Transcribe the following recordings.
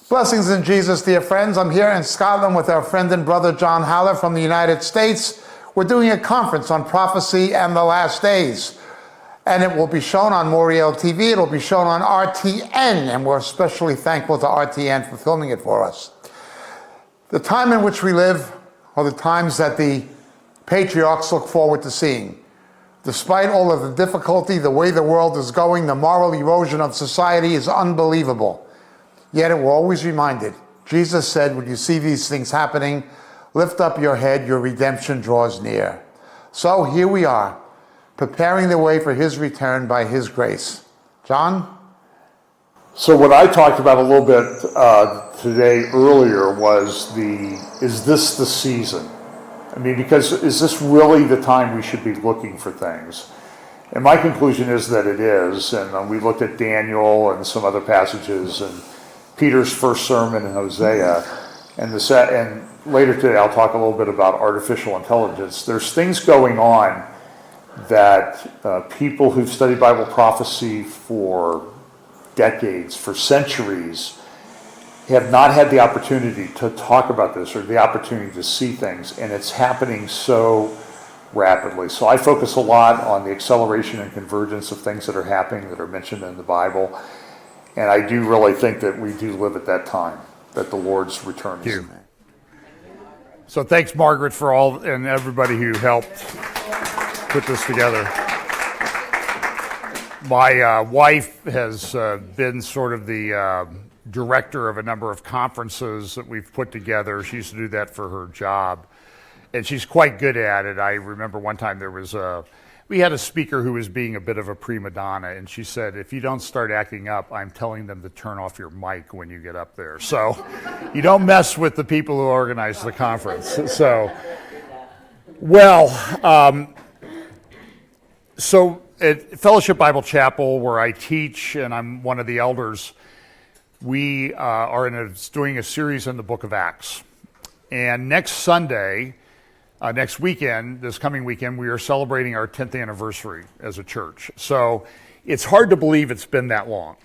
Blessings in Jesus, dear friends. I'm here in Scotland with our friend and brother John Haller from the United States. We're doing a conference on prophecy and the last days. And it will be shown on Moriel TV. It'll be shown on RTN. And we're especially thankful to RTN for filming it for us. The time in which we live are the times that the patriarchs look forward to seeing. Despite all of the difficulty, the way the world is going, the moral erosion of society is unbelievable. Yet we're always reminded. Jesus said, when you see these things happening, lift up your head, your redemption draws near. So here we are, preparing the way for his return by his grace. John? So what I talked about a little bit today earlier was is this the season? I mean, because is this really the time we should be looking for things? And my conclusion is that it is. And we looked at Daniel and some other passages and Peter's first sermon in Hosea, and later today I'll talk a little bit about artificial intelligence. There's things going on that people who've studied Bible prophecy for decades, for centuries, have not had the opportunity to talk about this or the opportunity to see things, and it's happening so rapidly. So I focus a lot on the acceleration and convergence of things that are happening that are mentioned in the Bible. And I do really think that we do live at that time, that the Lord's return is. So thanks, Margaret, for all and everybody who helped put this together. My wife has been sort of the director of a number of conferences that we've put together. She used to do that for her job, and she's quite good at it. I remember one time we had a speaker who was being a bit of a prima donna, and she said, if you don't start acting up, I'm telling them to turn off your mic when you get up there. So you don't mess with the people who organize the conference. So at Fellowship Bible Chapel, where I teach, and I'm one of the elders, we are doing a series in the book of Acts. And next Sunday, this coming weekend, we are celebrating our 10th anniversary as a church. So it's hard to believe it's been that long.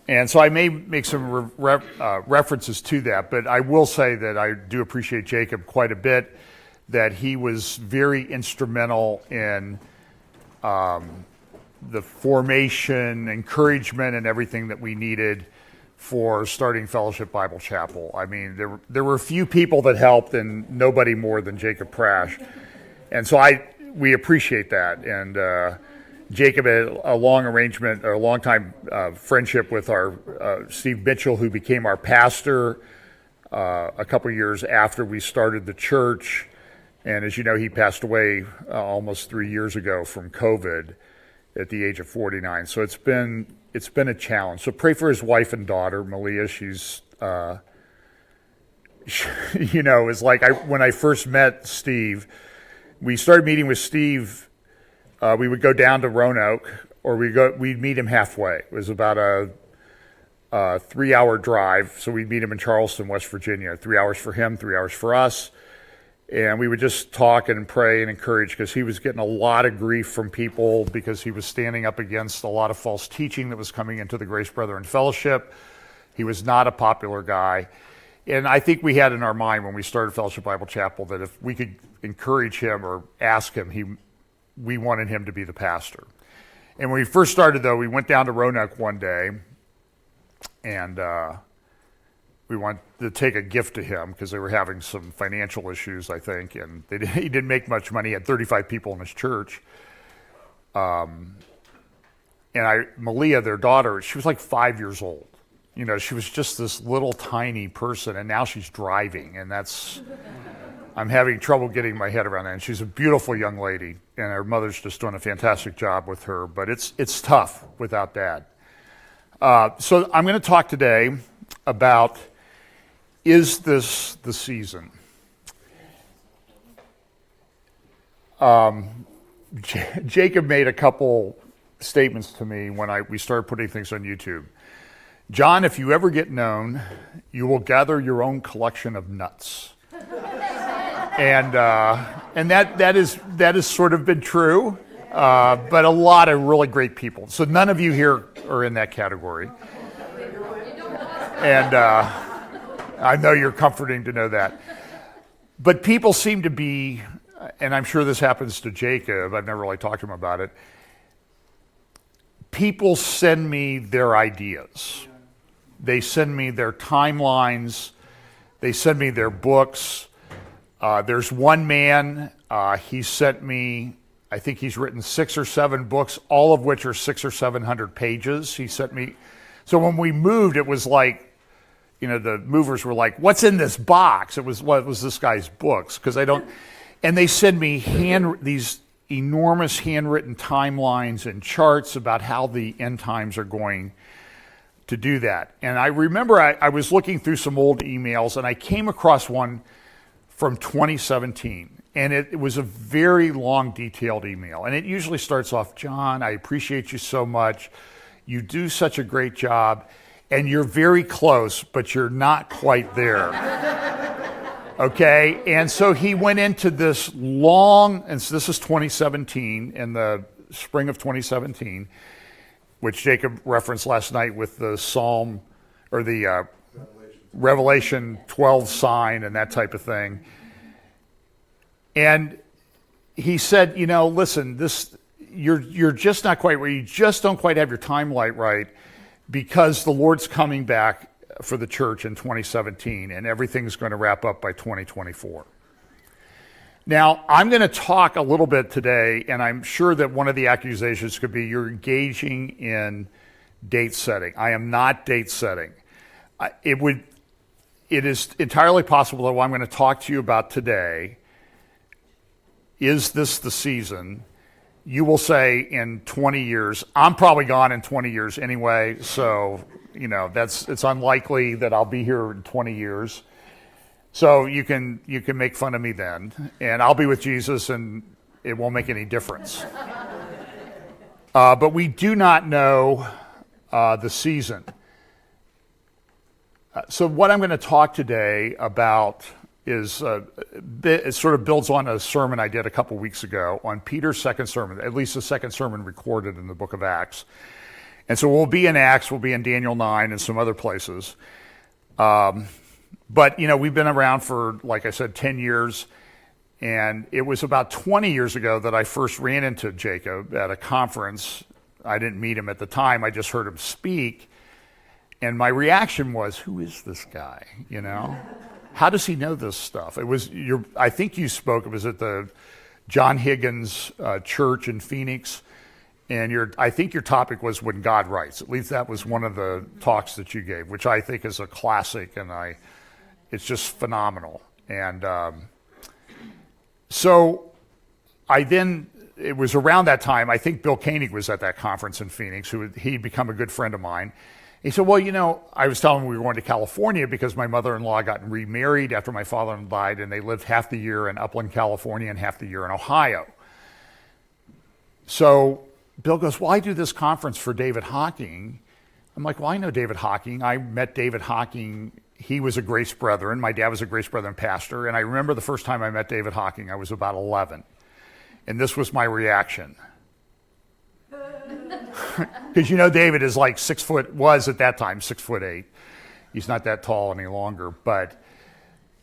And so I may make some references to that, but I will say that I do appreciate Jacob quite a bit, that he was very instrumental in the formation, encouragement, and everything that we needed for starting Fellowship Bible Chapel. I mean, there were a few people that helped, and nobody more than Jacob Prash. And so we appreciate that. And Jacob had a long time friendship with our Steve Mitchell, who became our pastor a couple years after we started the church. And as you know, he passed away almost 3 years ago from COVID at the age of 49. So it's been a challenge. So pray for his wife and daughter, Malia. She's, it's like when I first met Steve, we started meeting with Steve. We would go down to Roanoke, or we'd meet him halfway. It was about a 3-hour drive. So we'd meet him in Charleston, West Virginia. 3 hours for him, 3 hours for us. And we would just talk and pray and encourage, because he was getting a lot of grief from people because he was standing up against a lot of false teaching that was coming into the Grace Brethren Fellowship. He was not a popular guy. And I think we had in our mind when we started Fellowship Bible Chapel that if we could encourage him or ask him, we wanted him to be the pastor. And when we first started, though, we went down to Roanoke one day, and we wanted to take a gift to him because they were having some financial issues, I think, and he didn't make much money. He had 35 people in his church. Malia, their daughter, she was like 5 years old. She was just this little tiny person, and now she's driving, and I'm having trouble getting my head around that. And she's a beautiful young lady, and her mother's just doing a fantastic job with her, but it's tough without Dad. So I'm going to talk today about, is this the season? Jacob made a couple statements to me when we started putting things on YouTube. John, if you ever get known, you will gather your own collection of nuts. And that is sort of been true, but a lot of really great people. So none of you here are in that category. And I know you're comforting to know that. But people seem to be, and I'm sure this happens to Jacob, I've never really talked to him about it, people send me their ideas. They send me their timelines. They send me their books. There's one man, he sent me, I think he's written 6 or 7 books, all of which are 600 or 700 pages. He sent me, so when we moved, it was like, you know, the movers were like, what's in this box? It was this guy's books, because I don't, and they send me these enormous handwritten timelines and charts about how the end times are going to do that. And I remember I was looking through some old emails, and I came across one from 2017. And it was a very long, detailed email. And it usually starts off, John, I appreciate you so much. You do such a great job. And you're very close, but you're not quite there. Okay? And so he went into this long, and so this is 2017, in the spring of 2017, which Jacob referenced last night with the Psalm, or the Revelation 12 sign and that type of thing. And he said, you know, listen, you're just not quite where you just don't quite have your timeline right, because the Lord's coming back for the church in 2017, and everything's going to wrap up by 2024. Now, I'm going to talk a little bit today, and I'm sure that one of the accusations could be you're engaging in date setting. I am not date setting. It is entirely possible that what I'm going to talk to you about today, is this the season? You will say in 20 years, I'm probably gone in 20 years anyway, so, you know, it's unlikely that I'll be here in 20 years. So you can make fun of me then, and I'll be with Jesus, and it won't make any difference. But we do not know the season. So what I'm going to talk today about is it sort of builds on a sermon I did a couple weeks ago on Peter's second sermon, at least the second sermon recorded in the book of Acts. And so we'll be in Acts, we'll be in Daniel 9 and some other places. But, you know, we've been around for, like I said, 10 years. And it was about 20 years ago that I first ran into Jacob at a conference. I didn't meet him at the time. I just heard him speak. And my reaction was, who is this guy, you know? How does he know this stuff? I think you spoke, it was at the John Higgins church in Phoenix. And I think your topic was When God Writes. At least that was one of the talks that you gave, which I think is a classic, and it's just phenomenal. And so it was around that time, I think Bill Koenig was at that conference in Phoenix, he'd become a good friend of mine. He said, well, you know, I was telling him we were going to California because my mother-in-law got remarried after my father-in-law died, and they lived half the year in Upland, California, and half the year in Ohio. So Bill goes, well, I do this conference for David Hocking. I'm like, well, I know David Hocking. I met David Hocking. He was a Grace Brethren. My dad was a Grace Brethren pastor. And I remember the first time I met David Hocking, I was about 11. And this was my reaction. Because you know David is like was at that time 6'8". He's not that tall any longer. But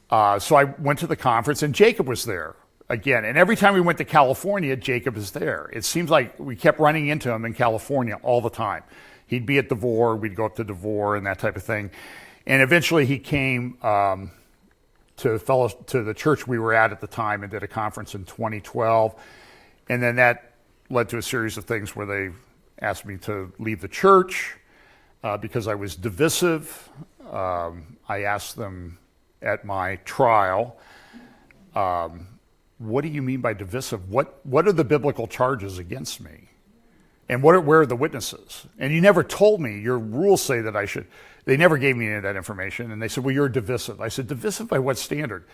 so I went to the conference, and Jacob was there again. And every time we went to California, Jacob is there. It seems like we kept running into him in California all the time. He'd be at Devore, we'd go up to Devore and that type of thing. And eventually he came to the church we were at the time and did a conference in 2012. And then that led to a series of things where they asked me to leave the church because I was divisive. I asked them at my trial, what do you mean by divisive? What are the biblical charges against me? And where are the witnesses? And you never told me. Your rules say that I should. They never gave me any of that information. And they said, well, you're divisive. I said, divisive by what standard?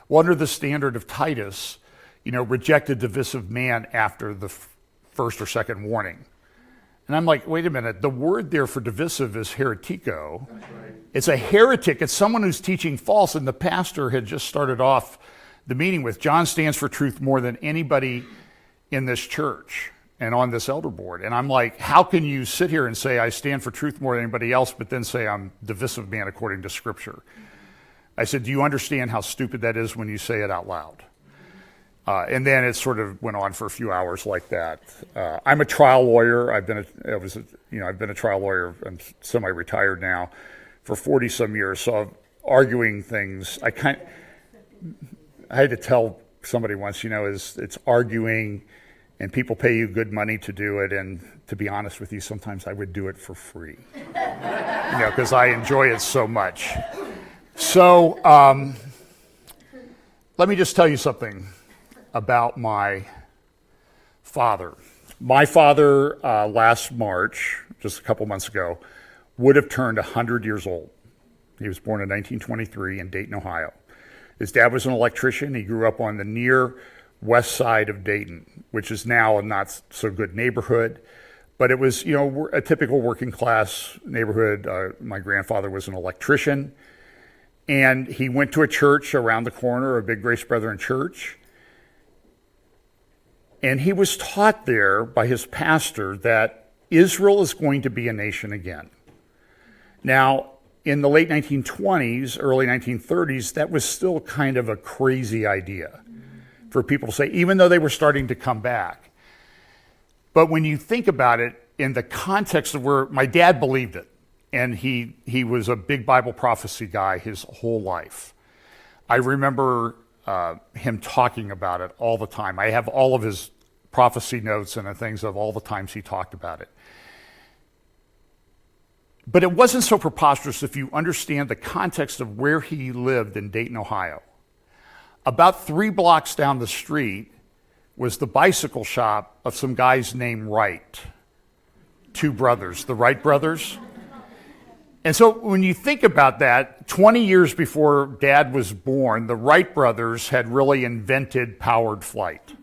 Well, under the standard of Titus, you know, reject a divisive man after the first or second warning. And I'm like, wait a minute, the word there for divisive is heretico. That's right. It's a heretic. It's someone who's teaching false. And the pastor had just started off the meeting with, John stands for truth more than anybody in this church. and on this elder board. And I'm like, how can you sit here and say I stand for truth more than anybody else, but then say I'm divisive man according to Scripture? I said, do you understand how stupid that is when you say it out loud? And then it sort of went on for a few hours like that. I'm a trial lawyer. I've been a trial lawyer. I'm semi-retired now for 40 some years. So arguing things, I had to tell somebody once, it's arguing, and people pay you good money to do it. And to be honest with you, sometimes I would do it for free, because I enjoy it so much. So let me just tell you something about my father. My father, last March, just a couple months ago, would have turned 100 years old. He was born in 1923 in Dayton, Ohio. His dad was an electrician. He grew up on the near west side of Dayton, which is now a not so good neighborhood, but it was, a typical working class neighborhood. My grandfather was an electrician, and he went to a church around the corner, a Big Grace Brethren church, and he was taught there by his pastor that Israel is going to be a nation again. Now, in the late 1920s, early 1930s, that was still kind of a crazy idea for people to say, even though they were starting to come back. But when you think about it in the context of where my dad believed it, and he was a big Bible prophecy guy his whole life. I remember him talking about it all the time. I have all of his prophecy notes and the things of all the times he talked about it. But it wasn't so preposterous if you understand the context of where he lived in Dayton, Ohio. About 3 blocks down the street was the bicycle shop of some guys named Wright. 2 brothers, the Wright brothers. And so when you think about that, 20 years before Dad was born, the Wright brothers had really invented powered flight.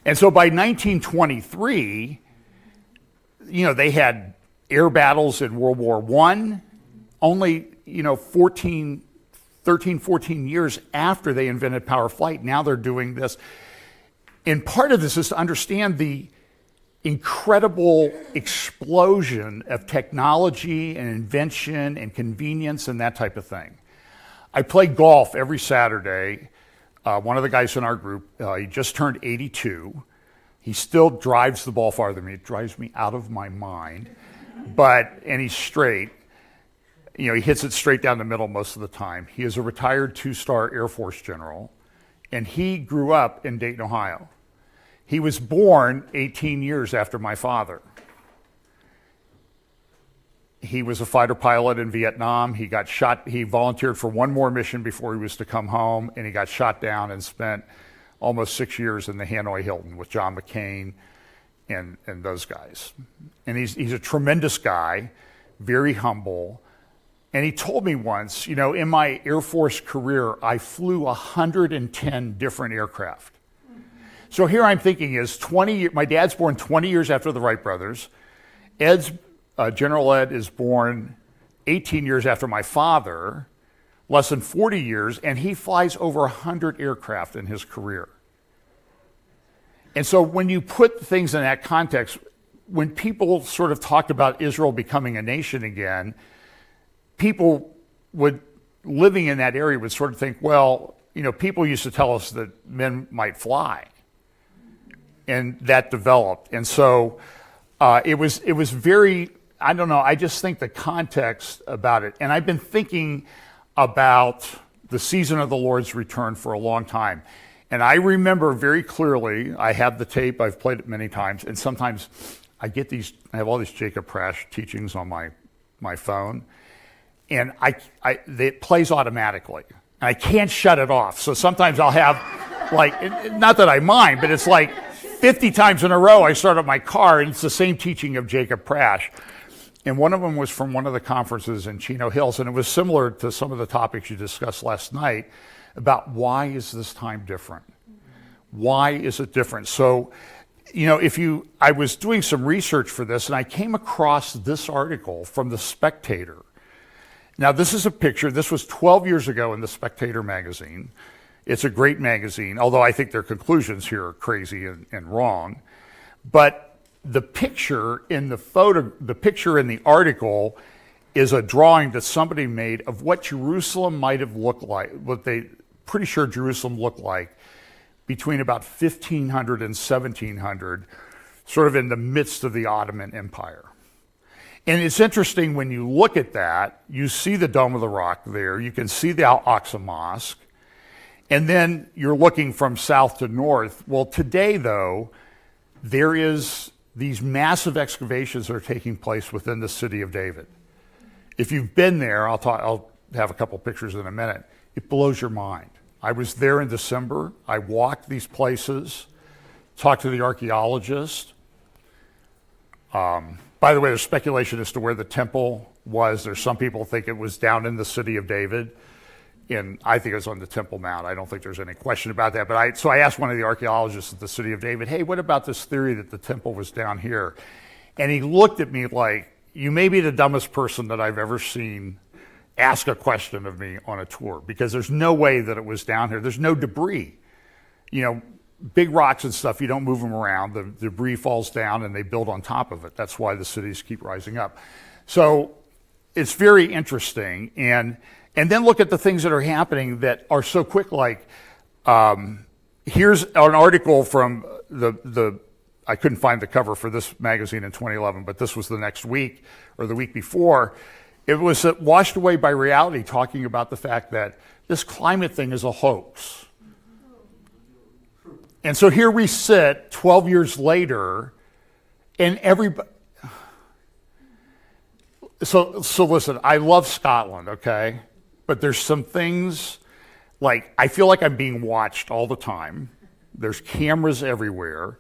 And so by 1923, they had air battles in World War I, only, 13, 14 years after they invented power flight. Now they're doing this. And part of this is to understand the incredible explosion of technology and invention and convenience and that type of thing. I play golf every Saturday. One of the guys in our group, he just turned 82. He still drives the ball farther than me. It drives me out of my mind. And he's straight. He hits it straight down the middle most of the time. He is a retired 2-star Air Force general, and he grew up in Dayton, Ohio. He was born 18 years after my father. He was a fighter pilot in Vietnam. He got shot. He volunteered for one more mission before he was to come home, and he got shot down and spent almost 6 years in the Hanoi Hilton with John McCain and those guys. And he's a tremendous guy, very humble. And he told me once, in my Air Force career, I flew 110 different aircraft. So here I'm thinking my dad's born 20 years after the Wright brothers. General Ed is born 18 years after my father, less than 40 years, and he flies over 100 aircraft in his career. And so when you put things in that context, when people sort of talked about Israel becoming a nation again, people living in that area would sort of think, well, people used to tell us that men might fly. And that developed. And so it was very, I don't know, I just think the context about it. And I've been thinking about the season of the Lord's return for a long time. And I remember very clearly, I have the tape, I've played it many times, and sometimes I have all these Jacob Prasch teachings on my phone, and it plays automatically. And I can't shut it off. So sometimes I'll have, not that I mind, but it's 50 times in a row I start up my car, and it's the same teaching of Jacob Prasch. And one of them was from one of the conferences in Chino Hills, and it was similar to some of the topics you discussed last night about why is this time different? Why is it different? So, I was doing some research for this, and I came across this article from The Spectator. Now, this is a picture. This was 12 years ago in The Spectator magazine. It's a great magazine, although I think their conclusions here are crazy and wrong. But the picture in the picture in the article is a drawing that somebody made of what Jerusalem might have looked like, pretty sure Jerusalem looked like between about 1500 and 1700, sort of in the midst of the Ottoman Empire. And it's interesting when you look at that, you see the Dome of the Rock there, you can see the Al-Aqsa Mosque, and then you're looking from south to north. Well, today, though, there is these massive excavations that are taking place within the city of David. If you've been there, I'll have a couple pictures in a minute. It blows your mind. I was there in December. I walked these places, talked to the archaeologist. By the way, there's speculation as to where the temple was. There's some people think it was down in the city of David, and I think it was on the Temple Mount. I don't think there's any question about that. So I asked one of the archaeologists at the city of David, hey, what about this theory that the temple was down here? And he looked at me like, you may be the dumbest person that I've ever seen ask a question of me on a tour, because there's no way that it was down here. There's no debris. You know, big rocks and stuff, you don't move them around. The debris falls down and they build on top of it. That's why the cities keep rising up. So it's very interesting. And then look at the things that are happening that are so quick, like here's an article from I couldn't find the cover for this magazine in 2011, but this was the next week or the week before. It was washed away by reality, talking about the fact that this climate thing is a hoax. And so here we sit 12 years later, and everybody. So listen, I love Scotland, okay? But there's some things, like, I feel like I'm being watched all the time. There's cameras everywhere.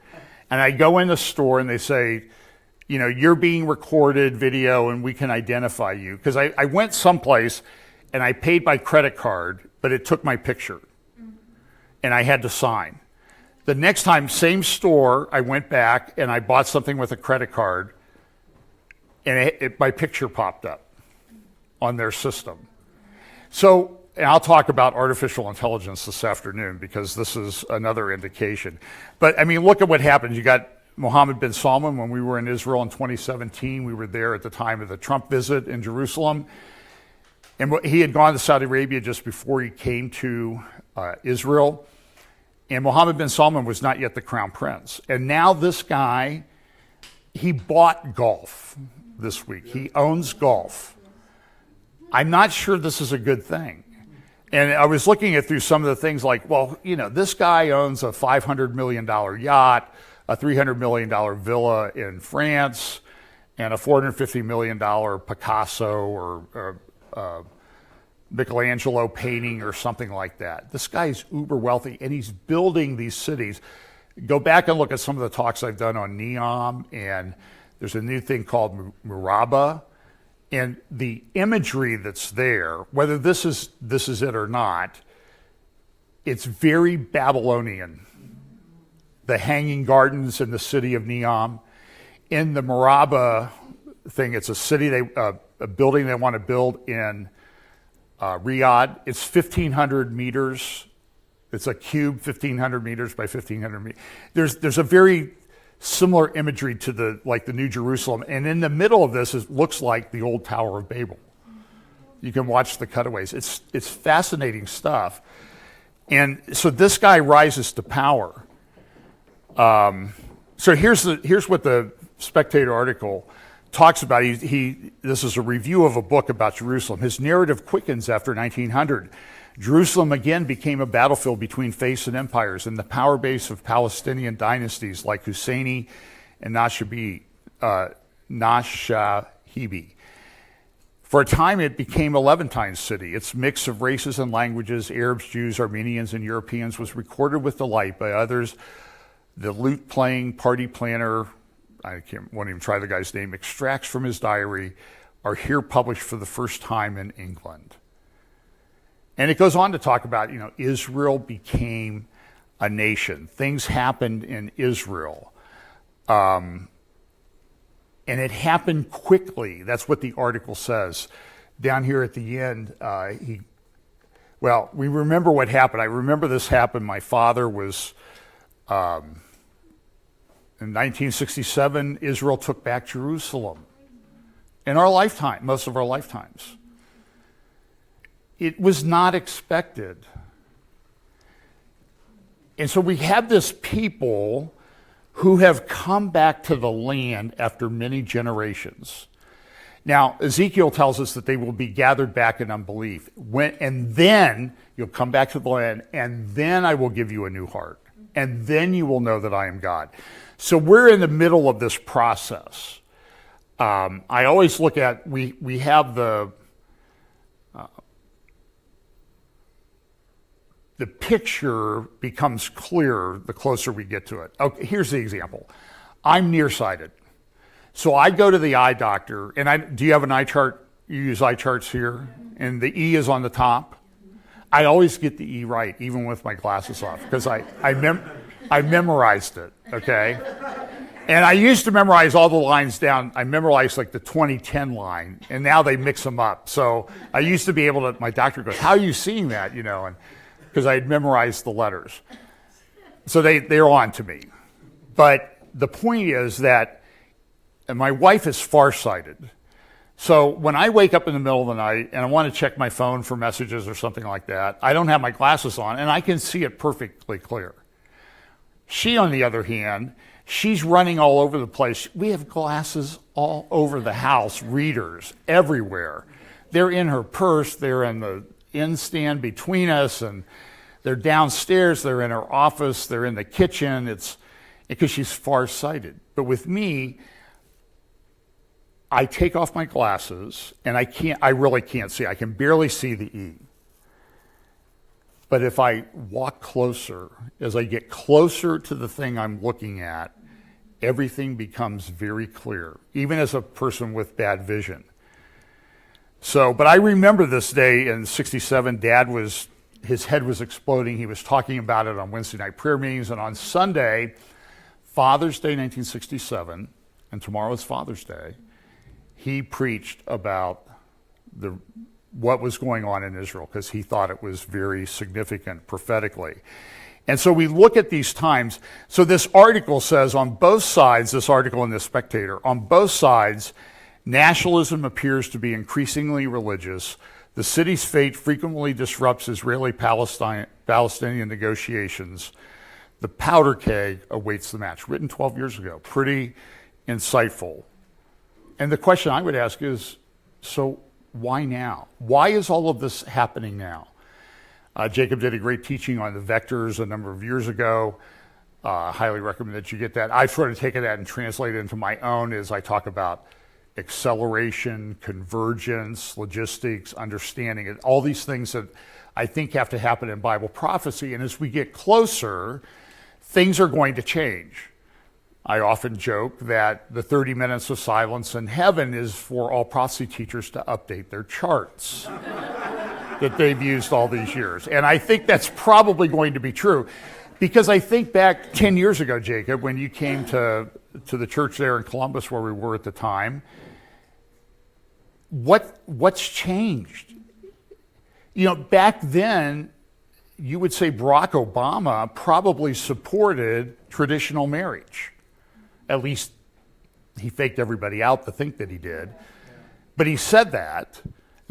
And I go in a store and they say, you know, you're being recorded video and we can identify you. Because I went someplace and I paid by credit card, but it took my picture. And I had to sign. The next time, same store, I went back and I bought something with a credit card, and my picture popped up on their system. So, and I'll talk about artificial intelligence this afternoon, because this is another indication. But I mean, look at what happened. You got Mohammed bin Salman. When we were in Israel in 2017, we were there at the time of the Trump visit in Jerusalem. And he had gone to Saudi Arabia just before he came to Israel. And Mohammed bin Salman was not yet the crown prince. And now this guy, he bought golf this week. He owns golf. I'm not sure this is a good thing. And I was looking at through some of the things like, well, you know, this guy owns a $500 million yacht, a $300 million villa in France, and a $450 million Picasso or Michelangelo painting or something like that. This guy's uber wealthy, and he's building these cities. Go back and look at some of the talks I've done on Neom, and there's a new thing called Murabba. And the imagery that's there, whether this is it or not, it's very Babylonian. The Hanging Gardens in the city of Neom. In the Murabba thing, it's a building they want to build in Riyadh. It's 1,500 meters. It's a cube, 1,500 meters by 1,500 meters. There's a very similar imagery to the New Jerusalem, and in the middle of this looks like the old Tower of Babel. You can watch the cutaways. It's fascinating stuff. And so this guy rises to power. So here's what the Spectator article talks about. This is a review of a book about Jerusalem. His narrative quickens after 1900. Jerusalem again became a battlefield between faiths and empires, and the power base of Palestinian dynasties like Husseini and Nashahibi. For a time, it became a Levantine city. Its mix of races and languages, Arabs, Jews, Armenians, and Europeans, was recorded with delight by others. The lute-playing party planner, won't even try the guy's name, extracts from his diary are here published for the first time in England. And it goes on to talk about, Israel became a nation. Things happened in Israel. And it happened quickly. That's what the article says. Down here at the end, we remember what happened. I remember this happened. My father was In 1967, Israel took back Jerusalem. In our lifetime, most of our lifetimes. It was not expected. And so we have this people who have come back to the land after many generations. Now, Ezekiel tells us that they will be gathered back in unbelief. And then you'll come back to the land, and then I will give you a new heart. And then you will know that I am God. So we're in the middle of this process. I always look at, we have the picture becomes clearer the closer we get to it. Okay, here's the example. I'm nearsighted. So I go to the eye doctor, and do you have an eye chart? You use eye charts here? And the E is on the top. I always get the E right, even with my glasses off, because I memorized it, okay? And I used to memorize all the lines down. I memorized like the 2010 line, and now they mix them up. So I used to be able to, my doctor goes, how are you seeing that, and because I had memorized the letters. So they're on to me. But the point is that, and my wife is farsighted. So when I wake up in the middle of the night and I want to check my phone for messages or something like that, I don't have my glasses on and I can see it perfectly clear. She, on the other hand, she's running all over the place. We have glasses all over the house, readers everywhere. They're in her purse, they're in the stand between us, and they're downstairs, they're in her office, they're in the kitchen. It's because she's farsighted. But with me, I take off my glasses and I really can't see. I can barely see the E. But if I walk closer, as I get closer to the thing I'm looking at, everything becomes very clear, even as a person with bad vision. So, but I remember this day in '67, his head was exploding. He was talking about it on Wednesday night prayer meetings. And on Sunday, Father's Day 1967, and tomorrow is Father's Day, he preached about what was going on in Israel because he thought it was very significant prophetically. And so we look at these times. So this article says on both sides, this article in The Spectator, on both sides, nationalism appears to be increasingly religious. The city's fate frequently disrupts Israeli-Palestinian negotiations. The powder keg awaits the match. Written 12 years ago. Pretty insightful. And the question I would ask is, so why now? Why is all of this happening now? Jacob did a great teaching on the vectors a number of years ago. Highly recommend that you get that. I've sort of taken that and translated it into my own as I talk about acceleration, convergence, logistics, understanding it, all these things that I think have to happen in Bible prophecy. And as we get closer, things are going to change. I often joke that the 30 minutes of silence in heaven is for all prophecy teachers to update their charts that they've used all these years. And I think that's probably going to be true. Because I think back 10 years ago, Jacob, when you came to the church there in Columbus where we were at the time, what's changed? Back then, you would say Barack Obama probably supported traditional marriage. At least he faked everybody out to think that he did. But he said that.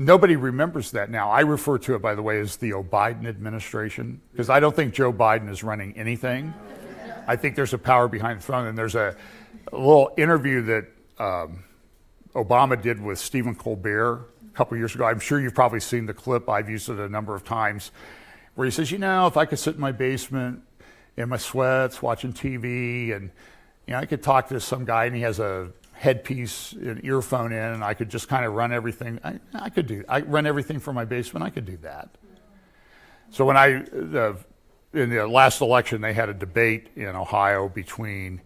Nobody remembers that now. I refer to it, by the way, as the Biden administration, because I don't think Joe Biden is running anything. I think there's a power behind the throne, and there's a little interview that Obama did with Stephen Colbert a couple years ago. I'm sure you've probably seen the clip. I've used it a number of times, where he says, if I could sit in my basement in my sweats watching TV, and I could talk to some guy, and he has a headpiece, an earphone in, and I could just kind of run everything. I run everything from my basement. I could do that. So when in the last election, they had a debate in Ohio between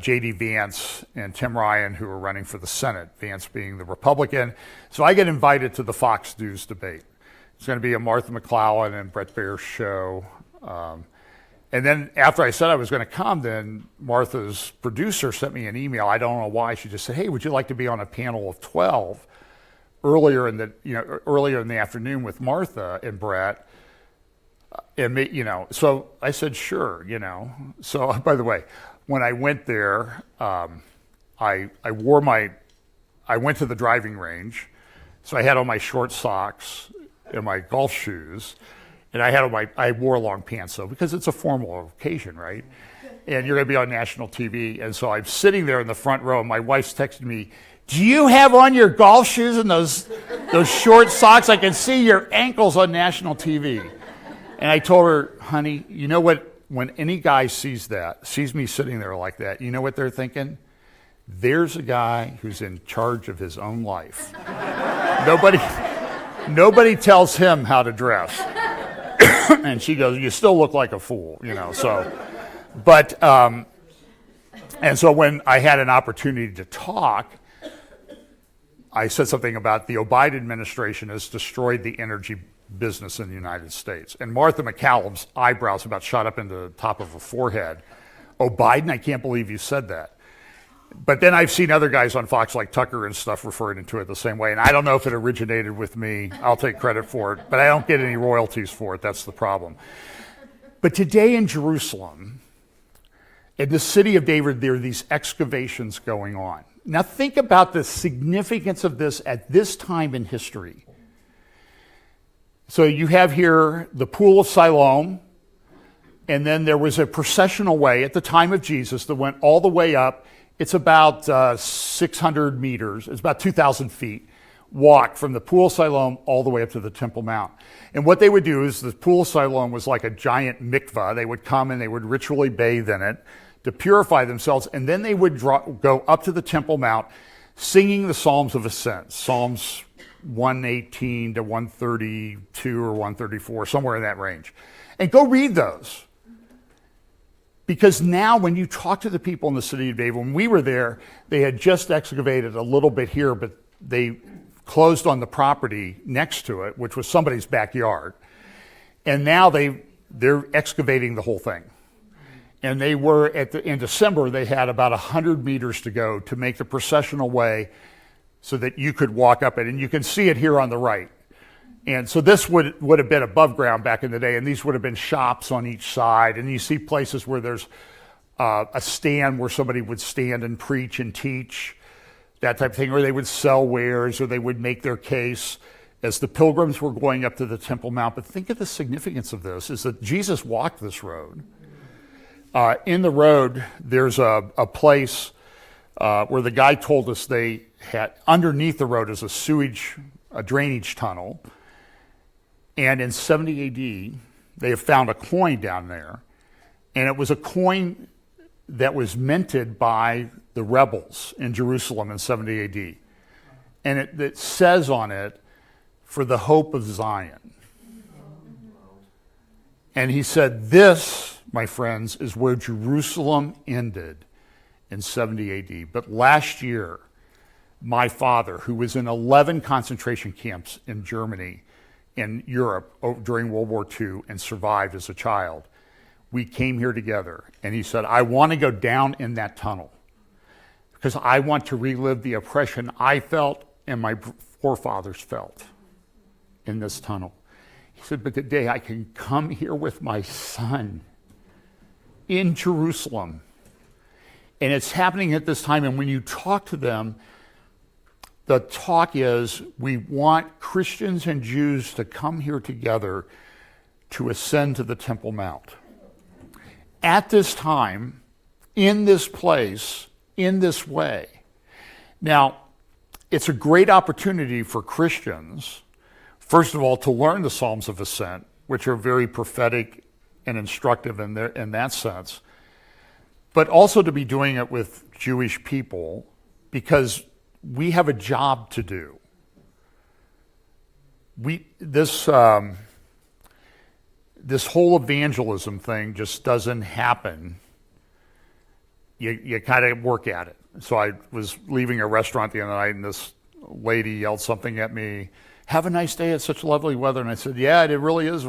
J.D. Vance and Tim Ryan, who were running for the Senate, Vance being the Republican. So I get invited to the Fox News debate. It's going to be a Martha McClellan and Brett Baer show. And then after I said I was going to come, then Martha's producer sent me an email. I don't know why. She just said, "Hey, would you like to be on a panel of 12 earlier in the afternoon with Martha and Brett So I said, sure, So, by the way, when I went there, I went to the driving range, so I had on my short socks and my golf shoes, and I wore long pants, though, because it's a formal occasion, right? And you're going to be on national TV, and so I'm sitting there in the front row, and my wife's texting me, do you have on your golf shoes and those short socks? I can see your ankles on national TV. And I told her, honey, you know what? When any guy sees me sitting there like that, you know what they're thinking? There's a guy who's in charge of his own life. Nobody tells him how to dress. And she goes, you still look like a fool, so. But, and so when I had an opportunity to talk, I said something about the Biden administration has destroyed the energy business in the United States. And Martha McCallum's eyebrows about shot up into the top of her forehead. Oh, Biden, I can't believe you said that. But then I've seen other guys on Fox like Tucker and stuff referring to it the same way. And I don't know if it originated with me. I'll take credit for it. But I don't get any royalties for it. That's the problem. But today in Jerusalem, in the city of David, there are these excavations going on. Now think about the significance of this at this time in history. So you have here the Pool of Siloam, and then there was a processional way at the time of Jesus that went all the way up. It's about 600 meters. It's about 2,000 feet. Walk from the Pool of Siloam all the way up to the Temple Mount. And what they would do is the Pool of Siloam was like a giant mikvah. They would come and they would ritually bathe in it to purify themselves, and then they would go up to the Temple Mount singing the Psalms of Ascent, Psalms 118 to 132 or 134, somewhere in that range. And go read those. Because now when you talk to the people in the city of David, when we were there, they had just excavated a little bit here, but they closed on the property next to it, which was somebody's backyard. And now they're excavating the whole thing. And they were, in December, they had about 100 meters to go to make the processional way so that you could walk up it. And you can see it here on the right. And so this would have been above ground back in the day, and these would have been shops on each side. And you see places where there's a stand where somebody would stand and preach and teach, that type of thing, or they would sell wares, or they would make their case as the pilgrims were going up to the Temple Mount. But think of the significance of this, is that Jesus walked this road. In the road, there's a place where the guy told us they had, underneath the road is a drainage tunnel. And in 70 AD, they have found a coin down there. And it was a coin that was minted by the rebels in Jerusalem in 70 AD. And it says on it, for the hope of Zion. And he said, this, my friends, is where Jerusalem ended in 70 AD. But last year, my father, who was in 11 concentration camps in Germany and Europe during World War II and survived as a child, we came here together. And he said, I want to go down in that tunnel because I want to relive the oppression I felt and my forefathers felt in this tunnel. He said, but today I can come here with my son in Jerusalem. And it's happening at this time. And when you talk to them, the talk is, we want Christians and Jews to come here together to ascend to the Temple Mount. At this time, in this place, in this way. Now, it's a great opportunity for Christians, first of all, to learn the Psalms of Ascent, which are very prophetic and instructive in that sense, but also to be doing it with Jewish people, because we have a job to do. This whole evangelism thing just doesn't happen. You kind of work at it. So I was leaving a restaurant the other night, and this lady yelled something at me, have a nice day, it's such lovely weather. And I said, yeah, it really is.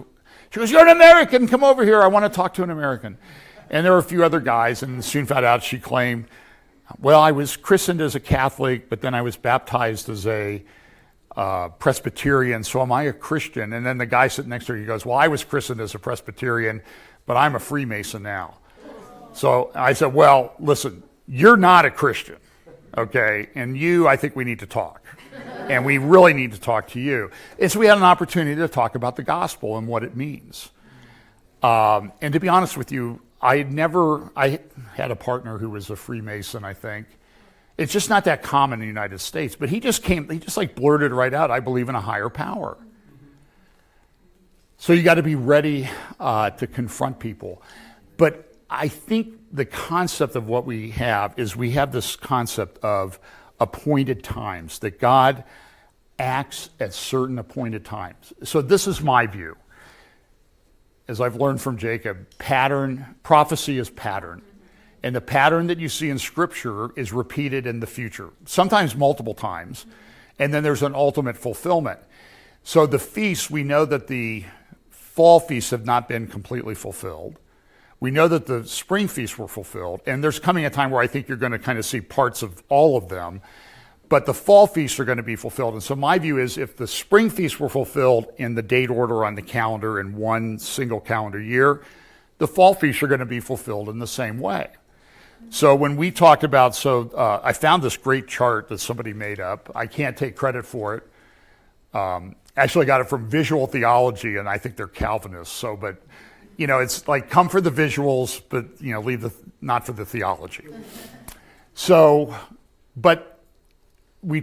She goes, you're an American, come over here, I want to talk to an American. And there were a few other guys, and soon found out she claimed, well, I was christened as a Catholic, but then I was baptized as a Presbyterian, so am I a Christian? And then the guy sitting next to her, he goes, well, I was christened as a Presbyterian, but I'm a Freemason now. So I said, well, listen, you're not a Christian, okay? And I think we need to talk. And we really need to talk to you. And so we had an opportunity to talk about the gospel and what it means. And to be honest with you, I had a partner who was a Freemason, I think. It's just not that common in the United States, but he just like blurted right out, I believe in a higher power. So you got to be ready to confront people. But I think the concept of what we have is we have this concept of appointed times, that God acts at certain appointed times. So this is my view. As I've learned from Jacob, prophecy is pattern. And the pattern that you see in Scripture is repeated in the future, sometimes multiple times, and then there's an ultimate fulfillment. So the feasts, we know that the fall feasts have not been completely fulfilled. We know that the spring feasts were fulfilled, and there's coming a time where I think you're going to kind of see parts of all of them, but the fall feasts are going to be fulfilled. And so my view is if the spring feasts were fulfilled in the date order on the calendar in one single calendar year, the fall feasts are going to be fulfilled in the same way. So when we talked about, I found this great chart that somebody made up. I can't take credit for it. Actually, I got it from Visual Theology, and I think they're Calvinists. But it's like come for the visuals, but leave not for the theology. So, but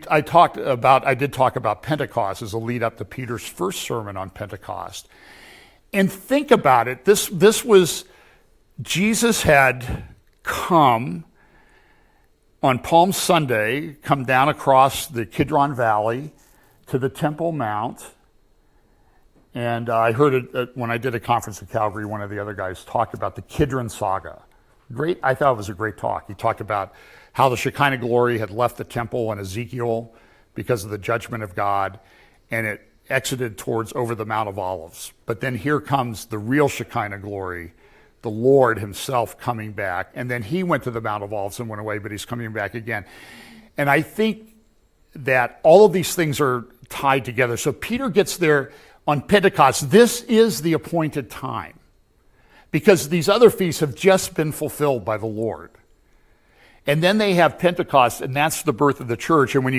I did talk about Pentecost as a lead up to Peter's first sermon on Pentecost, and think about it. This was Jesus had come on Palm Sunday, come down across the Kidron Valley to the Temple Mount. And I heard it when I did a conference in Calgary, one of the other guys talked about the Kidron saga. I thought it was a great talk. He talked about how the Shekinah glory had left the temple in Ezekiel because of the judgment of God, and it exited towards over the Mount of Olives. But then here comes the real Shekinah glory, the Lord himself coming back. And then he went to the Mount of Olives and went away, but he's coming back again. And I think that all of these things are tied together. So Peter gets there on Pentecost. This is the appointed time because these other feasts have just been fulfilled by the Lord. And then they have Pentecost, and that's the birth of the church. And when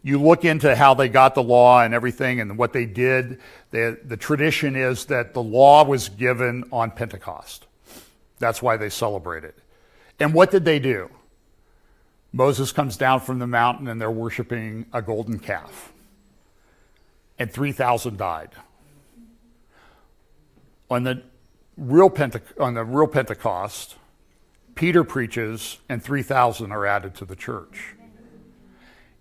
you look into how they got the law and everything and what they did, the tradition is that the law was given on Pentecost. That's why they celebrate it. And what did they do? Moses comes down from the mountain and they're worshiping a golden calf. And 3,000 died. On the real Pentecost, Peter preaches and 3,000 are added to the church.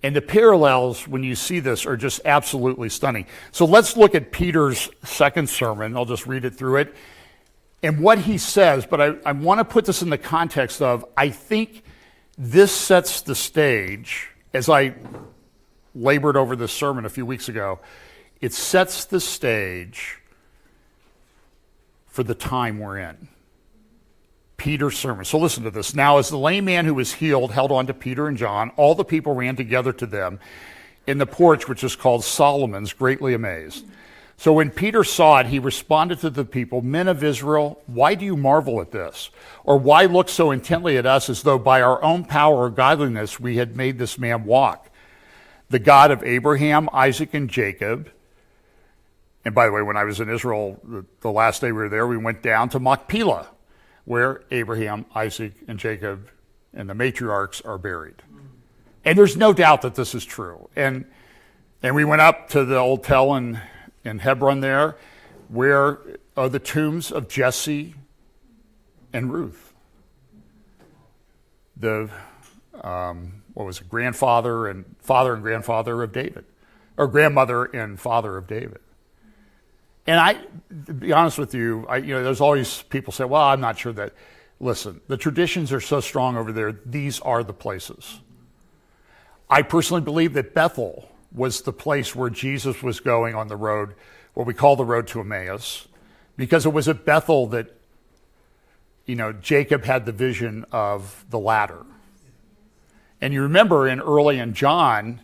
And the parallels, when you see this, are just absolutely stunning. So let's look at Peter's second sermon. I'll just read it through it. And what he says, but I want to put this in the context of, I think this sets the stage, as I labored over this sermon a few weeks ago, it sets the stage for the time we're in. Peter's sermon. So listen to this. Now, as the lame man who was healed held on to Peter and John, all the people ran together to them in the porch, which is called Solomon's, greatly amazed. So when Peter saw it, he responded to the people, "Men of Israel, why do you marvel at this? Or why look so intently at us as though by our own power or godliness we had made this man walk? The God of Abraham, Isaac, and Jacob." And by the way, when I was in Israel, the last day we were there, we went down to Machpelah, where Abraham, Isaac, and Jacob and the matriarchs are buried. And there's no doubt that this is true. And we went up to the old tell in Hebron there, where are the tombs of Jesse and Ruth. The, grandfather and father and grandfather of David, or grandmother and father of David. And to be honest with you, there's always people say, well, I'm not sure that. Listen, the traditions are so strong over there. These are the places. I personally believe that Bethel was the place where Jesus was going on the road, what we call the road to Emmaus, because it was at Bethel that, Jacob had the vision of the ladder. And you remember early in John,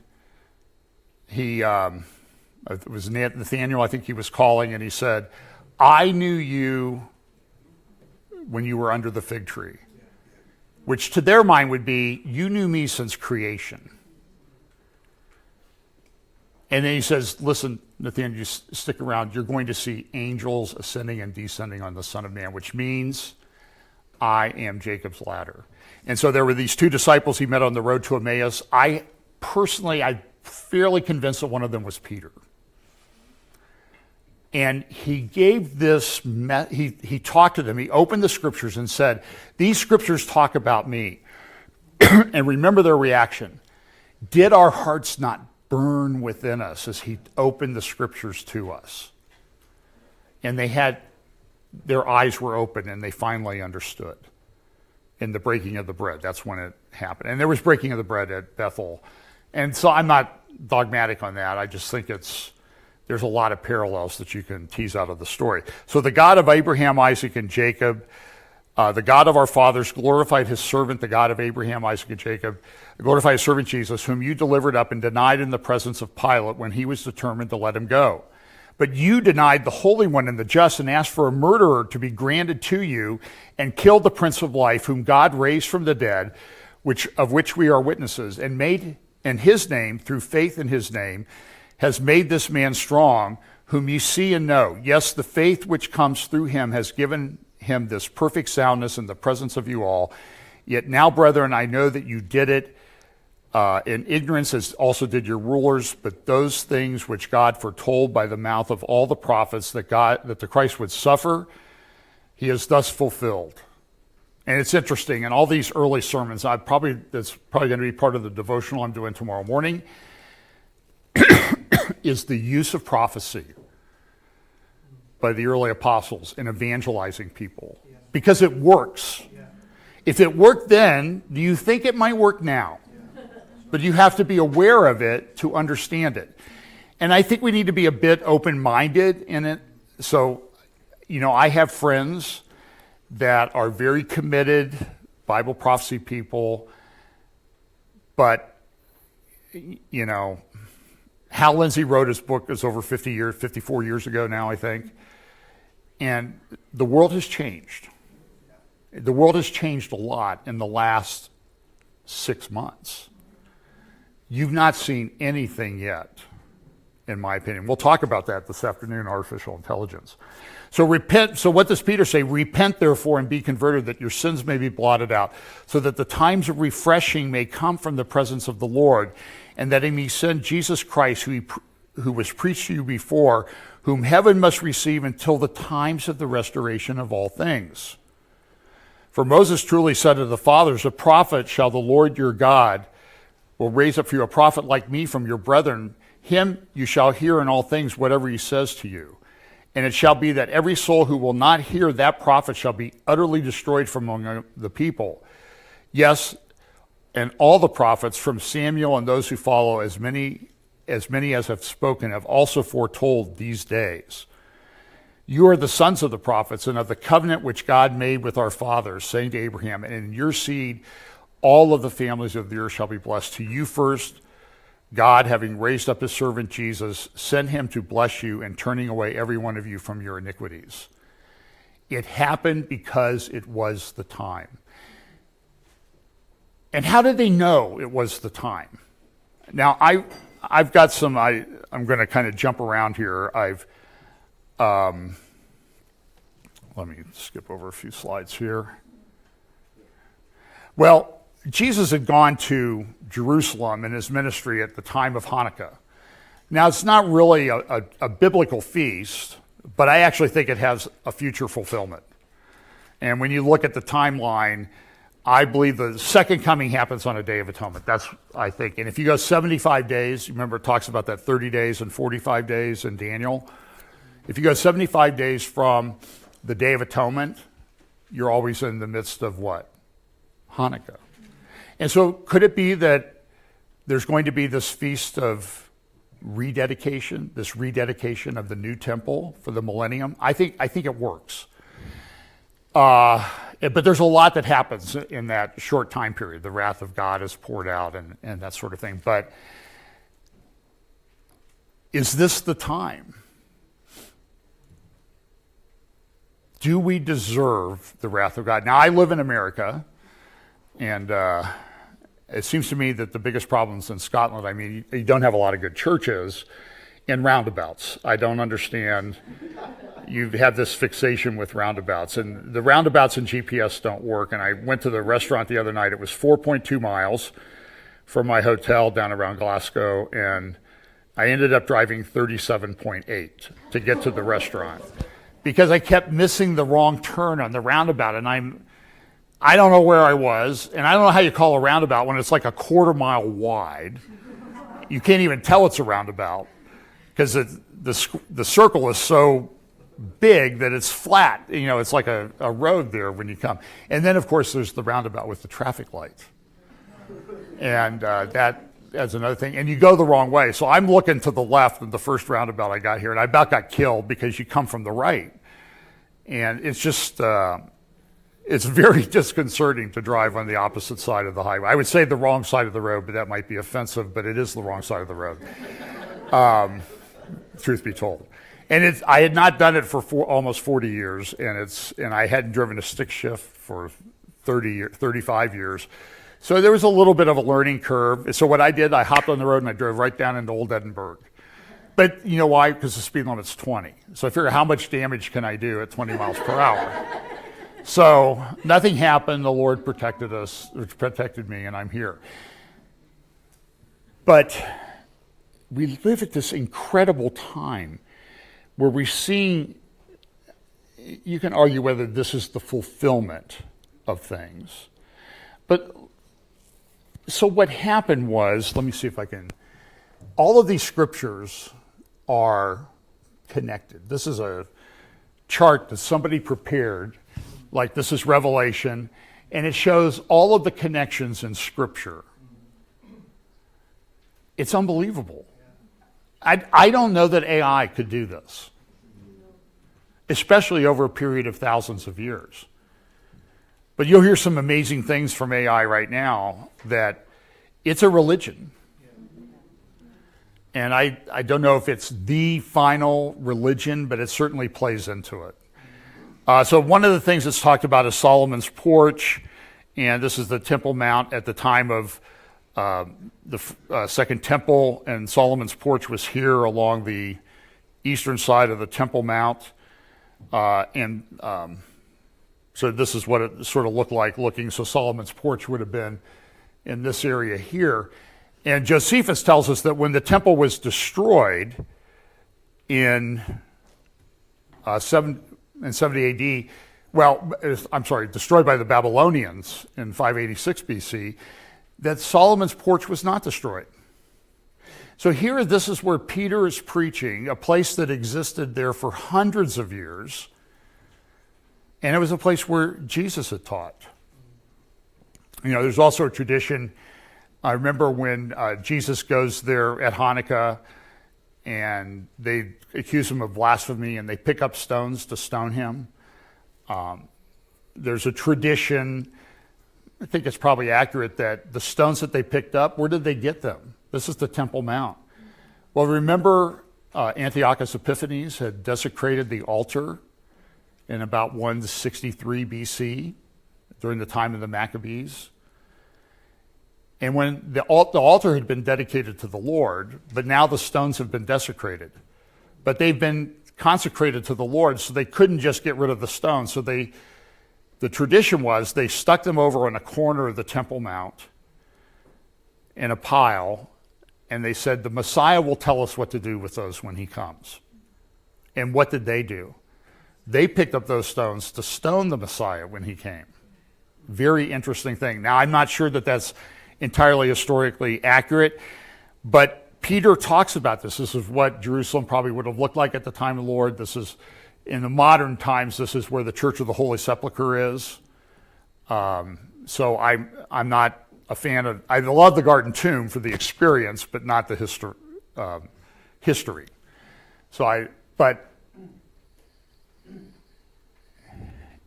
it was Nathaniel, I think he was calling, and he said, I knew you when you were under the fig tree, which to their mind would be, you knew me since creation. And then he says, listen, Nathaniel, you stick around. You're going to see angels ascending and descending on the Son of Man, which means I am Jacob's ladder. And so there were these two disciples he met on the road to Emmaus. I'm fairly convinced that one of them was Peter. And he gave this, he talked to them. He opened the scriptures and said, these scriptures talk about me. And remember their reaction. Did our hearts not burn within us as he opened the scriptures to us? And their eyes were open and they finally understood in the breaking of the bread. That's when it happened. And there was breaking of the bread at Bethel. And so I'm not dogmatic on that. I just think there's a lot of parallels that you can tease out of the story. So the God of Abraham, Isaac, and Jacob, the God of our fathers, glorified his servant, the God of Abraham, Isaac, and Jacob, glorified his servant Jesus, whom you delivered up and denied in the presence of Pilate when he was determined to let him go. But you denied the Holy One and the just and asked for a murderer to be granted to you and killed the Prince of Life, whom God raised from the dead, of which we are witnesses, and made in his name, through faith in his name, has made this man strong, whom you see and know. Yes, the faith which comes through him has given him this perfect soundness in the presence of you all. Yet now, brethren, I know that you did it in ignorance, as also did your rulers, but those things which God foretold by the mouth of all the prophets that the Christ would suffer, he has thus fulfilled. And it's interesting, in all these early sermons, that's probably going to be part of the devotional I'm doing tomorrow morning, is the use of prophecy by the early apostles in evangelizing people. Because it works. If it worked then, do you think it might work now? But you have to be aware of it to understand it. And I think we need to be a bit open-minded in it. So, I have friends that are very committed Bible prophecy people, but, Hal Lindsey wrote his book, it's over 54 years ago now, I think. And the world has changed. The world has changed a lot in the last 6 months. You've not seen anything yet, in my opinion. We'll talk about that this afternoon, artificial intelligence. So repent. So what does Peter say? Repent, therefore, and be converted, that your sins may be blotted out, so that the times of refreshing may come from the presence of the Lord, and that he may send Jesus Christ, who was preached to you before, whom heaven must receive until the times of the restoration of all things. For Moses truly said to the fathers, a prophet shall the Lord your God will raise up for you a prophet like me from your brethren. Him you shall hear in all things, whatever he says to you. And it shall be that every soul who will not hear that prophet shall be utterly destroyed from among the people. Yes, and all the prophets from Samuel and those who follow, as many as have spoken, have also foretold these days. You are the sons of the prophets and of the covenant which God made with our fathers, saying to Abraham, and in your seed all of the families of the earth shall be blessed. To you first, God, having raised up his servant Jesus, sent him to bless you and turning away every one of you from your iniquities. It happened because it was the time. And how did they know it was the time? Now, I've got some, I'm going to kind of jump around here. Let me skip over a few slides here. Well, Jesus had gone to Jerusalem in his ministry at the time of Hanukkah. Now, it's not really a biblical feast, but I actually think it has a future fulfillment. And when you look at the timeline, I believe the second coming happens on a Day of Atonement. That's, I think. And if you go 75 days, remember it talks about that 30 days and 45 days in Daniel. If you go 75 days from the Day of Atonement, you're always in the midst of what? Hanukkah. And so could it be that there's going to be this feast of rededication, this rededication of the new temple for the millennium? I think it works. But there's a lot that happens in that short time period. The wrath of God is poured out and that sort of thing. But Is this the time? Do we deserve the wrath of God? Now, I live in America, and it seems to me that the biggest problems in Scotland, I mean, you don't have a lot of good churches and roundabouts. I don't understand. You have this fixation with roundabouts, and the roundabouts and GPS don't work. And I went to the restaurant the other night. It was 4.2 miles from my hotel down around Glasgow, and I ended up driving 37.8 to get to the restaurant because I kept missing the wrong turn on the roundabout, and I don't know where I was, and I don't know how you call a roundabout when it's like a quarter mile wide. You can't even tell it's a roundabout because the circle is so big that it's flat. You know, it's like a road there when you come. And then, of course, there's the roundabout with the traffic lights. And that's another thing. And you go the wrong way. So I'm looking to the left in the first roundabout I got here, and I about got killed because you come from the right. And it's just, it's very disconcerting to drive on the opposite side of the highway. I would say the wrong side of the road, but that might be offensive, but it is the wrong side of the road. Truth be told. And I had not done it for almost 40 years, and I hadn't driven a stick shift for 35 years. So there was a little bit of a learning curve. So what I did, I hopped on the road and I drove right down into Old Edinburgh. But you know why? Because the speed limit's 20. So I figure how much damage can I do at 20 miles per hour? So nothing happened. The Lord protected us, protected me, and I'm here. But we live at this incredible time where we're seeing, you can argue whether this is the fulfillment of things. But so what happened was, let me see if I can, all of these scriptures are connected. This is a chart that somebody prepared, like this is Revelation, and it shows all of the connections in scripture. It's unbelievable. I don't know that AI could do this, especially over a period of thousands of years. But you'll hear some amazing things from AI right now that it's a religion. And I don't know if it's the final religion, but it certainly plays into it. So one of the things that's talked about is Solomon's Porch, and this is the Temple Mount at the time of the Second Temple, and Solomon's Porch was here along the eastern side of the Temple Mount. So this is what it sort of looked like looking. So Solomon's Porch would have been in this area here. And Josephus tells us that when the temple was destroyed in 70 AD, destroyed by the Babylonians in 586 BC, that Solomon's Porch was not destroyed. So here, this is where Peter is preaching, a place that existed there for hundreds of years, and it was a place where Jesus had taught. You know, there's also a tradition. I remember when Jesus goes there at Hanukkah, and they accuse him of blasphemy, and they pick up stones to stone him. There's a tradition, I think it's probably accurate, that the stones that they picked up, where did they get them? This is the Temple Mount. Well, remember Antiochus Epiphanes had desecrated the altar in about 163 BC during the time of the Maccabees. And when the altar had been dedicated to the Lord, but now the stones have been desecrated. But they've been consecrated to the Lord, so they couldn't just get rid of the stones. So the tradition was they stuck them over in a corner of the Temple Mount in a pile, and they said, the Messiah will tell us what to do with those when he comes. And what did they do? They picked up those stones to stone the Messiah when he came. Very interesting thing. Now, I'm not sure that that's entirely historically accurate, but Peter talks about this. This is what Jerusalem probably would have looked like at the time of the Lord. This is, in the modern times, this is where the Church of the Holy Sepulchre is. So I'm not a fan of, I love the Garden Tomb for the experience, but not the history.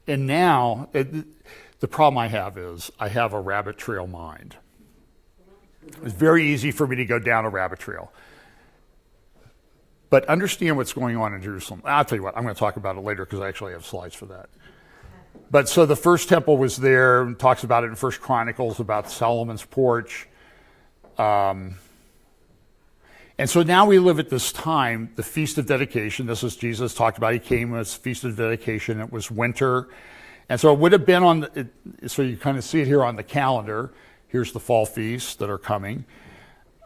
And now, the problem I have is I have a rabbit trail mind. It's very easy for me to go down a rabbit trail. But understand what's going on in Jerusalem. I'll tell you what, I'm going to talk about it later because I actually have slides for that. But so the first temple was there, and talks about it in First Chronicles about Solomon's porch. And so now we live at this time, the Feast of Dedication. This is Jesus talked about. He came as Feast of Dedication. It was winter. And so it would have been so you kind of see it here on the calendar. Here's the fall feasts that are coming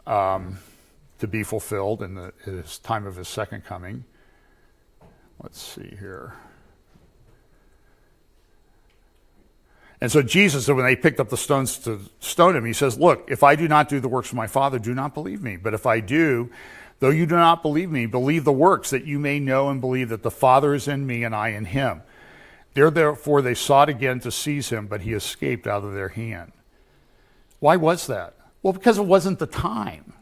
to be fulfilled in his time of his second coming. Let's see here. And so Jesus, when they picked up the stones to stone him, he says, look, if I do not do the works of my Father, do not believe me. But if I do, though you do not believe me, believe the works, that you may know and believe that the Father is in me and I in him. Therefore they sought again to seize him, but he escaped out of their hand. Why was that? Well, because it wasn't the time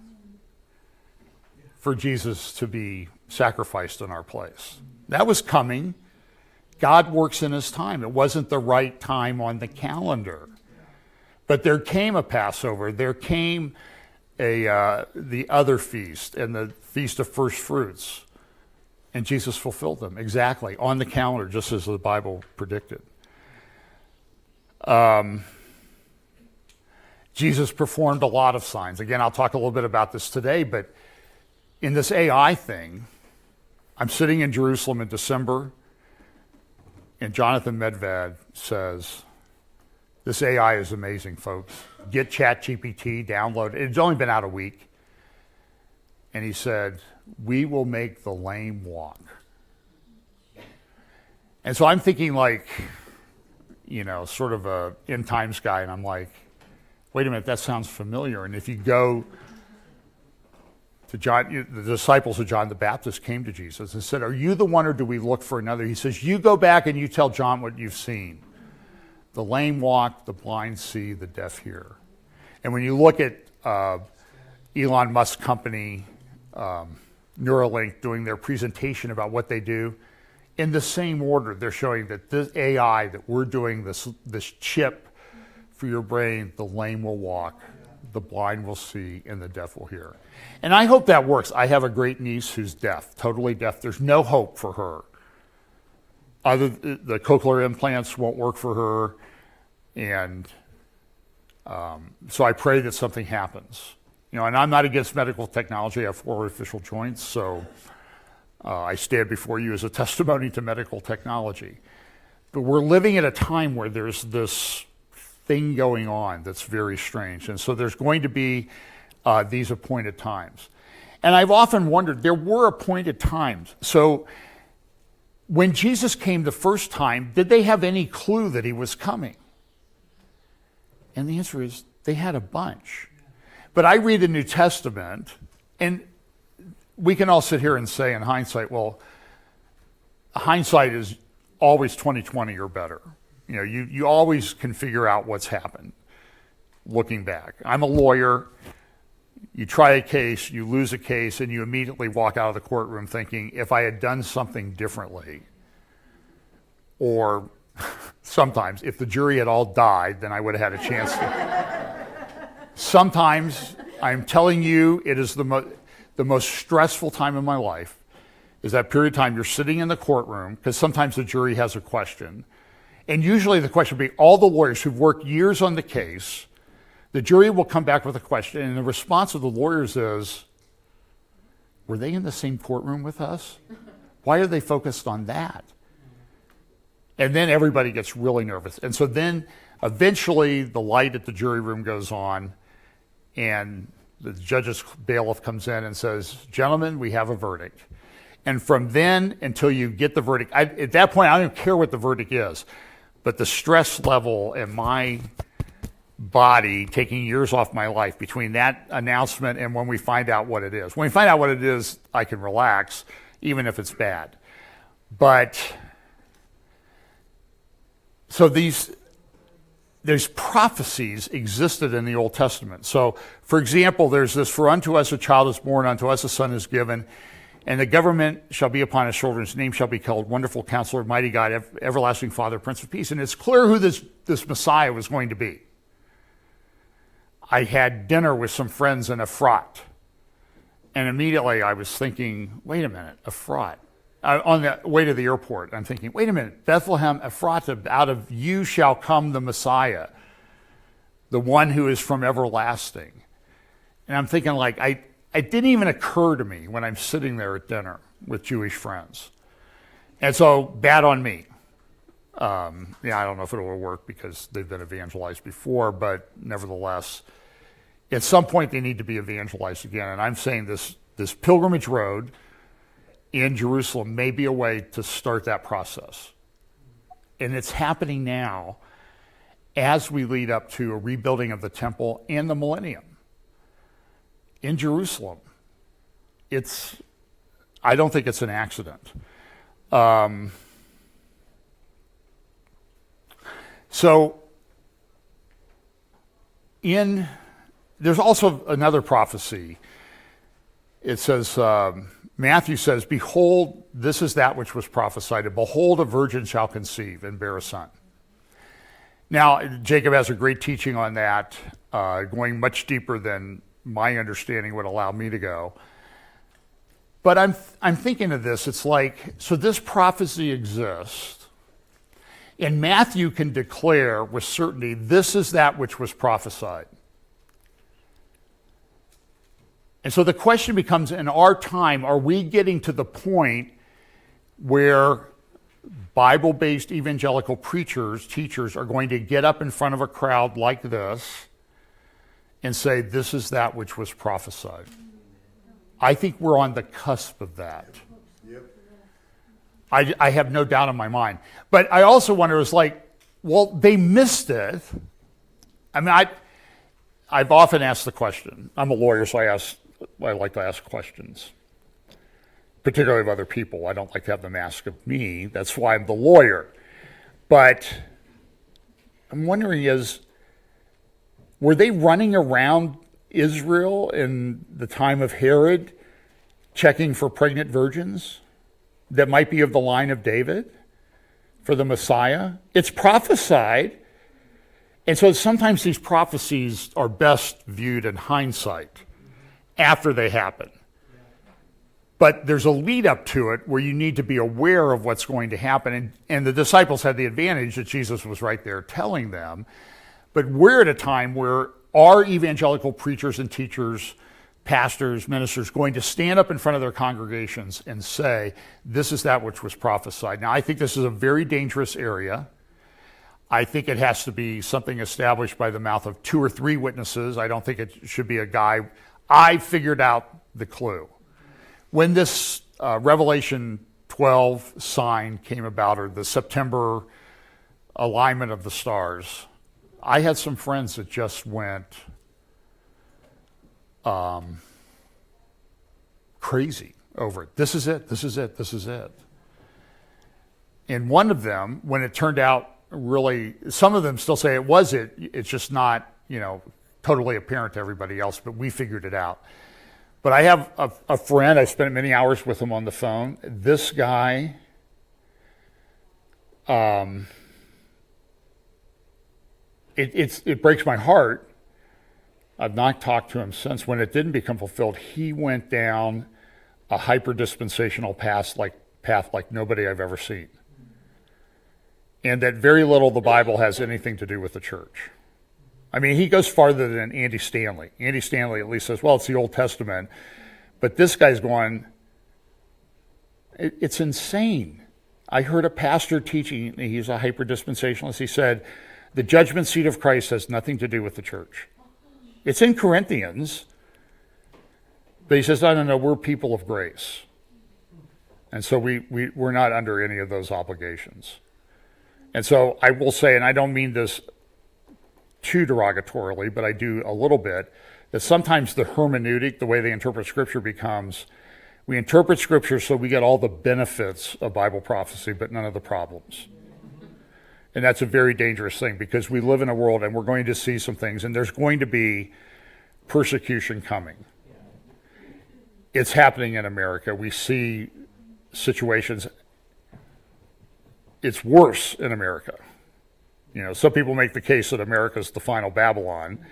for Jesus to be sacrificed in our place. That was coming. God works in his time. It wasn't the right time on the calendar. But there came a Passover. There came the other feast and the Feast of First Fruits. And Jesus fulfilled them exactly on the calendar, just as the Bible predicted. Jesus performed a lot of signs. Again, I'll talk a little bit about this today, but in this AI thing, I'm sitting in Jerusalem in December, and Jonathan Medved says, this AI is amazing, folks. Get ChatGPT, download it. It's only been out a week. And he said, we will make the lame walk. And so I'm thinking like, sort of a end times guy, and I'm like, wait a minute, that sounds familiar. And if you go to John, the disciples of John the Baptist came to Jesus and said, are you the one or do we look for another? He says, you go back and you tell John what you've seen. The lame walk, the blind see, the deaf hear. And when you look at Elon Musk's company, Neuralink, doing their presentation about what they do, in the same order, they're showing that this AI, that we're doing this chip for your brain, the lame will walk, the blind will see, and the deaf will hear. And I hope that works. I have a great niece who's deaf, totally deaf. There's no hope for her. The cochlear implants won't work for her. And so I pray that something happens. And I'm not against medical technology. I have 4 artificial joints, so I stand before you as a testimony to medical technology. But we're living at a time where there's this thing going on that's very strange. And so there's going to be these appointed times. And I've often wondered, there were appointed times. So when Jesus came the first time, did they have any clue that he was coming? And the answer is, they had a bunch. But I read the New Testament, and we can all sit here and say in hindsight, well, hindsight is always 20/20 or better. You always can figure out what's happened looking back. I'm a lawyer. You try a case, you lose a case, and you immediately walk out of the courtroom thinking, if I had done something differently, or sometimes if the jury had all died, then I would have had a chance to. Sometimes, I'm telling you, it is the most stressful time of my life, is that period of time you're sitting in the courtroom, because sometimes the jury has a question. And usually the question will be all the lawyers who've worked years on the case. The jury will come back with a question, and the response of the lawyers is, were they in the same courtroom with us? Why are they focused on that? And then everybody gets really nervous. And so then eventually the light at the jury room goes on, and the judge's bailiff comes in and says, gentlemen, we have a verdict. And from then until you get the verdict, at that point, I don't care what the verdict is. But the stress level in my body, taking years off my life between that announcement and when we find out what it is. When we find out what it is, I can relax, even if it's bad. But, so these prophecies existed in the Old Testament. So, for example, there's this, for unto us a child is born, unto us a son is given, and the government shall be upon his shoulders. His name shall be called Wonderful Counselor, Mighty God, Everlasting Father, Prince of Peace. And it's clear who this Messiah was going to be. I had dinner with some friends in Efrat, And immediately I was thinking, wait a minute, Ephrat. On the way to the airport, I'm thinking, wait a minute, Bethlehem Ephratah, out of you shall come the Messiah, the one who is from everlasting. And I'm thinking, like, it didn't even occur to me when I'm sitting there at dinner with Jewish friends. And so, bad on me. I don't know if it will work because they've been evangelized before, but nevertheless, at some point they need to be evangelized again. And I'm saying this pilgrimage road in Jerusalem may be a way to start that process. And it's happening now as we lead up to a rebuilding of the temple and the millennium. In Jerusalem, I don't think it's an accident. There's also another prophecy. It says, Matthew says, behold, this is that which was prophesied, and behold, a virgin shall conceive and bear a son. Now, Jacob has a great teaching on that, going much deeper than my understanding would allow me to go. But I'm thinking of this, it's like, so this prophecy exists, and Matthew can declare with certainty, this is that which was prophesied. And so the question becomes, in our time, are we getting to the point where Bible-based evangelical preachers, teachers, are going to get up in front of a crowd like this and say, this is that which was prophesied? I think we're on the cusp of that. Yep. I have no doubt in my mind. But I also wonder, it's like, well, they missed it. I mean, I've often asked the question. I'm a lawyer, so I like to ask questions, particularly of other people. I don't like to have them ask of me. That's why I'm the lawyer. But I'm wondering were they running around Israel in the time of Herod, checking for pregnant virgins that might be of the line of David for the Messiah? It's prophesied. And so sometimes these prophecies are best viewed in hindsight, after they happen. But there's a lead up to it where you need to be aware of what's going to happen. And the disciples had the advantage that Jesus was right there telling them. But we're at a time where our evangelical preachers and teachers, pastors, ministers, going to stand up in front of their congregations and say, this is that which was prophesied. Now, I think this is a very dangerous area. I think it has to be something established by the mouth of 2 or 3 witnesses. I don't think it should be a guy. I figured out the clue. When this Revelation 12 sign came about, or the September alignment of the stars, I had some friends that just went crazy over it. This is it, this is it, this is it. And one of them, when it turned out really, some of them still say it was it, it's just not, totally apparent to everybody else, but we figured it out. But I have a friend, I spent many hours with him on the phone. This guy, it breaks my heart. I've not talked to him since. When it didn't become fulfilled, he went down a hyper-dispensational path like nobody I've ever seen. And that very little of the Bible has anything to do with the church. I mean, he goes farther than Andy Stanley. Andy Stanley at least says, well, it's the Old Testament. But this guy's going, it's insane. I heard a pastor teaching, he's a hyper-dispensationalist, he said, the judgment seat of Christ has nothing to do with the church. It's in Corinthians, but he says, no, we're people of grace. And so we're not under any of those obligations. And so I will say, and I don't mean this too derogatorily, but I do a little bit, that sometimes the hermeneutic, the way they interpret Scripture becomes, we interpret Scripture so we get all the benefits of Bible prophecy, but none of the problems. And that's a very dangerous thing, because we live in a world and we're going to see some things, and there's going to be persecution coming. It's happening in America. We see situations. It's worse in America. Some people make the case that America's the final Babylon.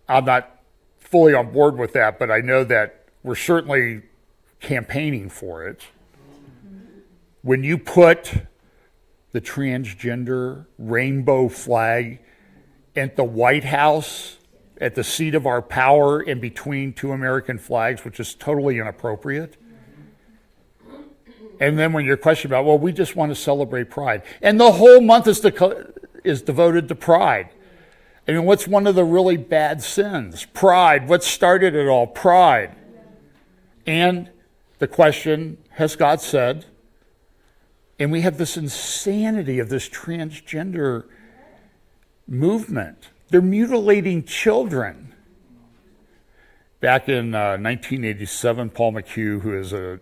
I'm not fully on board with that, but I know that we're certainly campaigning for it. When you put the transgender rainbow flag at the White House, at the seat of our power, in between two American flags, which is totally inappropriate. And then when you're questioned about, well, we just want to celebrate Pride. And the whole month is devoted to Pride. I mean, what's one of the really bad sins? Pride. What started it all? Pride. And the question, has God said? And we have this insanity of this transgender movement. They're mutilating children. Back in 1987, Paul McHugh, who is a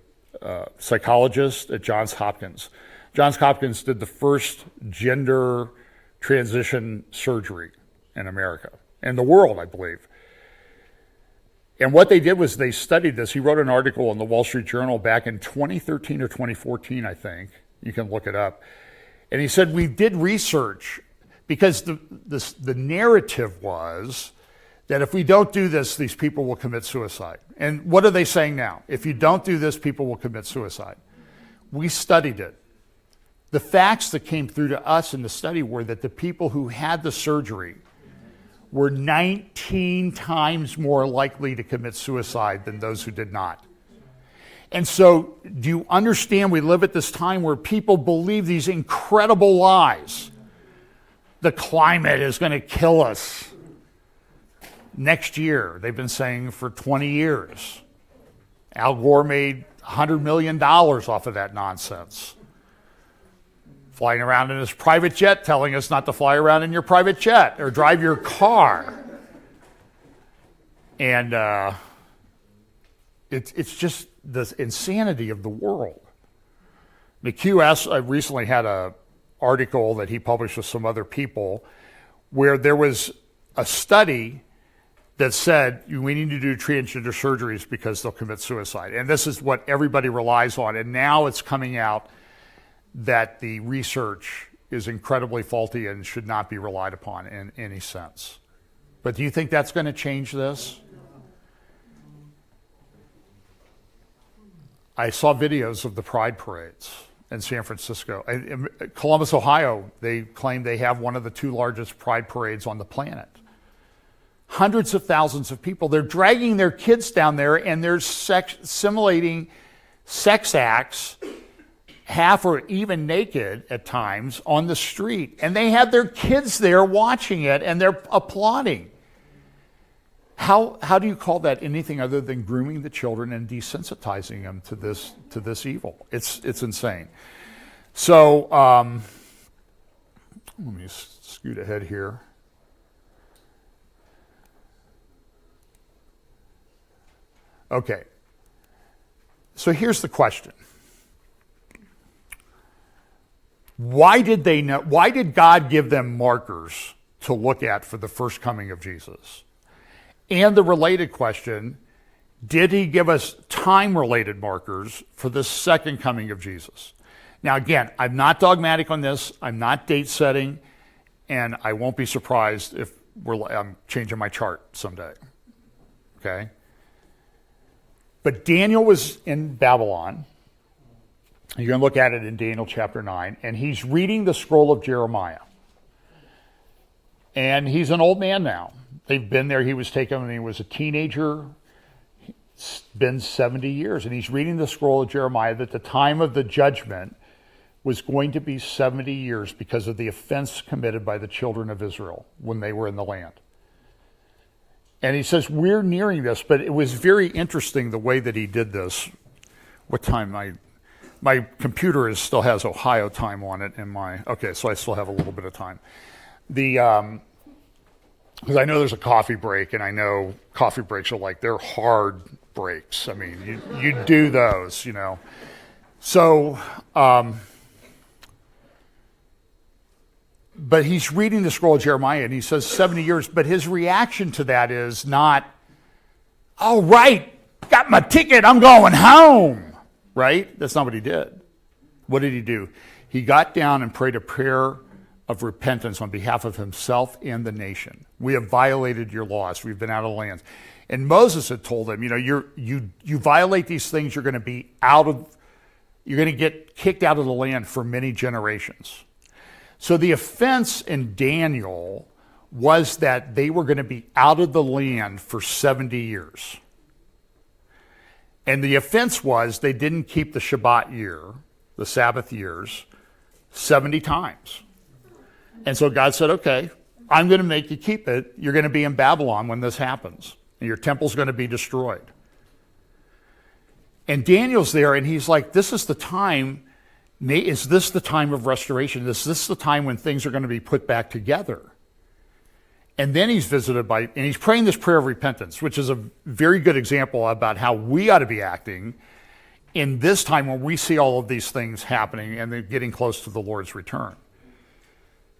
psychologist at Johns Hopkins did the first gender transition surgery in America, in the world, I believe. And what they did was they studied this. He wrote an article in the Wall Street Journal back in 2013 or 2014, I think. You can look it up. And he said, we did research because the narrative was that if we don't do this, these people will commit suicide. And what are they saying now? If you don't do this, people will commit suicide. We studied it. The facts that came through to us in the study were that the people who had the surgery were 19 times more likely to commit suicide than those who did not. And so, do you understand we live at this time where people believe these incredible lies? The climate is going to kill us next year. They've been saying for 20 years. Al Gore made $100 million off of that nonsense. Flying around in his private jet, telling us not to fly around in your private jet or drive your car. And it's just the insanity of the world. McHugh recently had an article that he published with some other people where there was a study that said we need to do transgender surgeries because they'll commit suicide. And this is what everybody relies on. And now it's coming out that the research is incredibly faulty and should not be relied upon in any sense. But do you think that's going to change this? I saw videos of the Pride parades in San Francisco. In Columbus, Ohio, they claim they have one of the 2 largest Pride parades on the planet. Hundreds of thousands of people. They're dragging their kids down there and they're simulating sex acts, half or even naked at times, on the street. And they have their kids there watching it and they're applauding. How do you call that anything other than grooming the children and desensitizing them to this evil? It's insane. So let me scoot ahead here. Okay. So here's the question. Why did God give them markers to look at for the first coming of Jesus? And the related question, did he give us time-related markers for the second coming of Jesus? Now, again, I'm not dogmatic on this. I'm not date-setting. And I won't be surprised if I'm changing my chart someday. Okay? But Daniel was in Babylon. You're going to look at it in Daniel chapter 9. And he's reading the scroll of Jeremiah. And he's an old man now. They've been there. He was taken when he was a teenager. It's been 70 years. And he's reading the scroll of Jeremiah that the time of the judgment was going to be 70 years because of the offense committed by the children of Israel when they were in the land. And he says, we're nearing this, but it was very interesting the way that he did this. What time? My computer still has Ohio time on it. Okay, so I still have a little bit of time. Because I know there's a coffee break, and I know coffee breaks are they're hard breaks. I mean, you do those, you know. So, but he's reading the scroll of Jeremiah, and he says 70 years, but his reaction to that is not, all right, got my ticket, I'm going home, right? That's not what he did. What did he do? He got down and prayed a prayer of repentance on behalf of himself and the nation. We have violated your laws. We've been out of the land. And Moses had told him, you violate these things, you're going to get kicked out of the land for many generations. So the offense in Daniel was that they were going to be out of the land for 70 years. And the offense was they didn't keep the Shabbat year, the Sabbath years, 70 times. And so God said, okay, I'm going to make you keep it. You're going to be in Babylon when this happens. And your temple's going to be destroyed. And Daniel's there, and he's like, this is the time. Is this the time of restoration? Is this the time when things are going to be put back together? And then he's visited and he's praying this prayer of repentance, which is a very good example about how we ought to be acting in this time when we see all of these things happening and they're getting close to the Lord's return.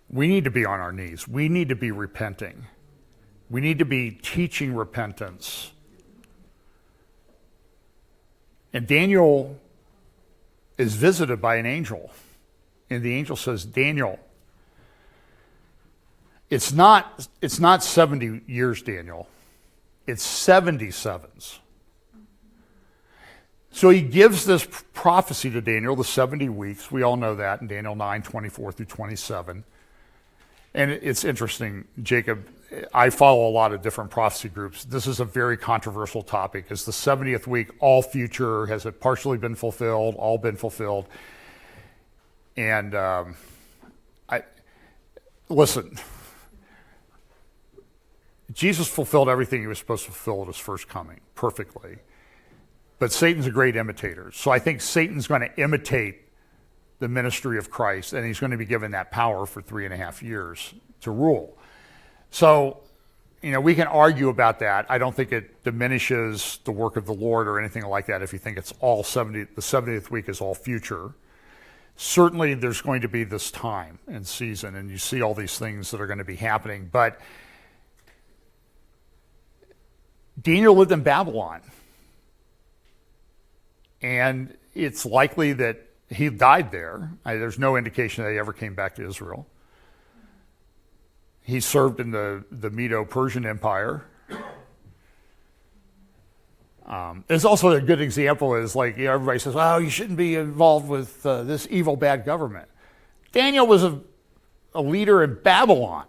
We need to be on our knees. We need to be repenting. We need to be teaching repentance. And Daniel is visited by an angel. And the angel says, Daniel, it's not 70 years, Daniel. It's 77s. So he gives this prophecy to Daniel, the 70 weeks. We all know that in Daniel 9, 24 through 27. And it's interesting, Jacob, I follow a lot of different prophecy groups. This is a very controversial topic. Is the 70th week all future? Has it partially been fulfilled, all been fulfilled? And listen, Jesus fulfilled everything he was supposed to fulfill at his first coming perfectly. But Satan's a great imitator. So I think Satan's going to imitate the ministry of Christ, and he's going to be given that power for 3.5 years to rule. So, we can argue about that. I don't think it diminishes the work of the Lord or anything like that if you think it's all 70, the 70th week is all future. Certainly there's going to be this time and season, and you see all these things that are going to be happening. But Daniel lived in Babylon, and it's likely that he died there. There's no indication that he ever came back to Israel. He served in the Medo-Persian Empire. It's also a good example is everybody says, oh, you shouldn't be involved with this evil, bad government. Daniel was a leader in Babylon.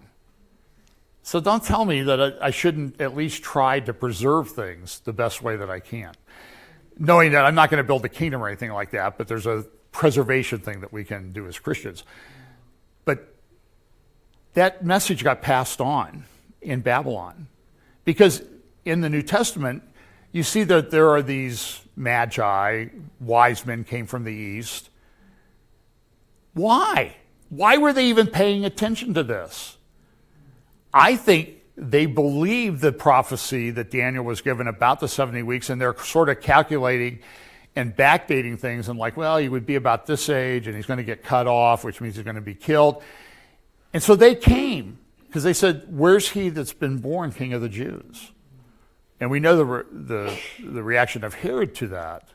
So don't tell me that I shouldn't at least try to preserve things the best way that I can. Knowing that I'm not going to build a kingdom or anything like that, but there's a preservation thing that we can do as Christians. But that message got passed on in Babylon. Because in the New Testament, you see that there are these magi, wise men came from the east. Why? Why were they even paying attention to this? I think they believed the prophecy that Daniel was given about the 70 weeks, and they're sort of calculating and backdating things and he would be about this age and he's going to get cut off, which means he's going to be killed. And so they came because they said, where's he that's been born King of the Jews? And we know the reaction of Herod to that.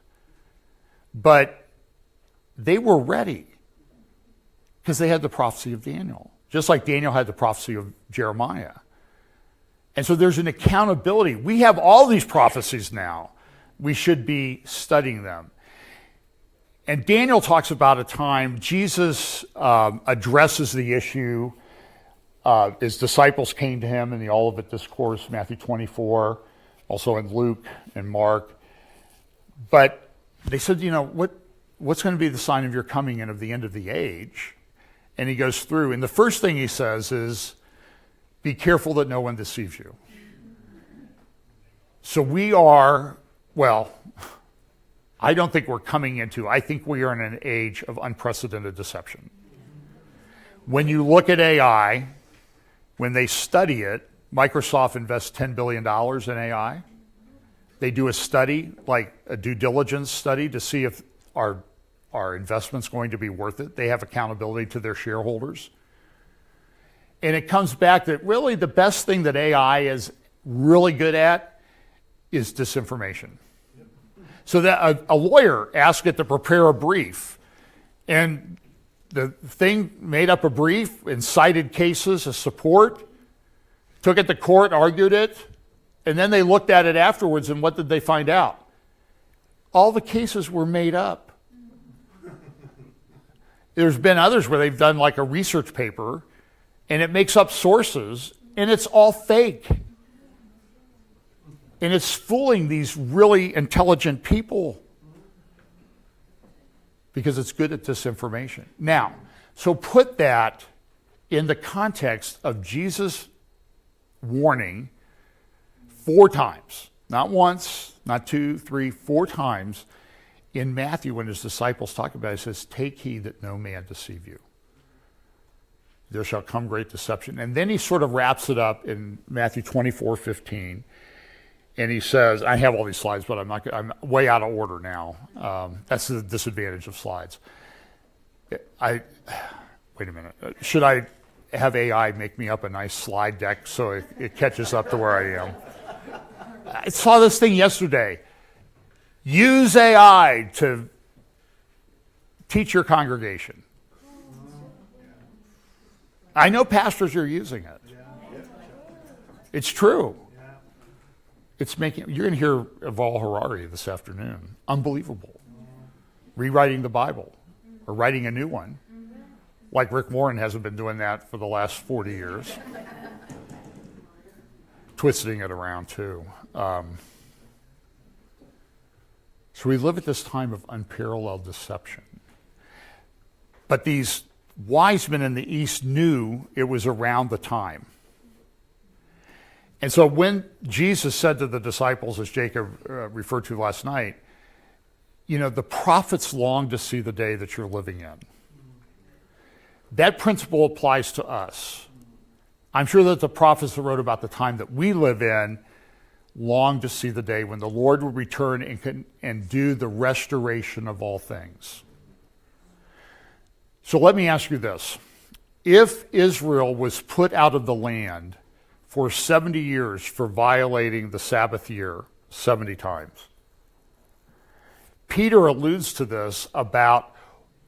But they were ready because they had the prophecy of Daniel, just like Daniel had the prophecy of Jeremiah. And so there's an accountability. We have all these prophecies now. We should be studying them. And Daniel talks about a time Jesus addresses the issue. His disciples came to him in the Olivet Discourse, Matthew 24, also in Luke and Mark. But they said, what's going to be the sign of your coming and of the end of the age? And he goes through, and the first thing he says is, be careful that no one deceives you. So we are, I don't think we're coming into, I think we are in an age of unprecedented deception. When you look at AI, when they study it, Microsoft invests $10 billion in AI. They do a study, like a due diligence study, to see if our investment's going to be worth it. They have accountability to their shareholders. And it comes back that really the best thing that AI is really good at is disinformation. So that a lawyer asked it to prepare a brief, and the thing made up a brief and cited cases of support, took it to court, argued it, and then they looked at it afterwards, and what did they find out? All the cases were made up. There's been others where they've done like a research paper, and it makes up sources, and it's all fake. And it's fooling these really intelligent people because it's good at disinformation. Now, so put that in the context of Jesus' warning 4 times, not once, not 2, 3, 4 times in Matthew when his disciples talk about it. He says, take heed that no man deceive you. There shall come great deception. And then he sort of wraps it up in Matthew 24:15. And he says, I have all these slides, but I'm way out of order now. That's the disadvantage of slides. Wait a minute. Should I have AI make me up a nice slide deck so it catches up to where I am? I saw this thing yesterday. Use AI to teach your congregation. I know pastors are using it. It's true. It's making, you're going to hear Yuval Harari this afternoon. Unbelievable. Rewriting the Bible or writing a new one. Like Rick Warren hasn't been doing that for the last 40 years. Twisting it around too. So we live at this time of unparalleled deception. But these wise men in the East knew it was around the time. And so when Jesus said to the disciples, as Jacob referred to last night, you know, the prophets long to see the day that you're living in. That principle applies to us. I'm sure that the prophets that wrote about the time that we live in long to see the day when the Lord will return and do the restoration of all things. So let me ask you this. If Israel was put out of the land for 70 years for violating the Sabbath year 70 times, Peter alludes to this about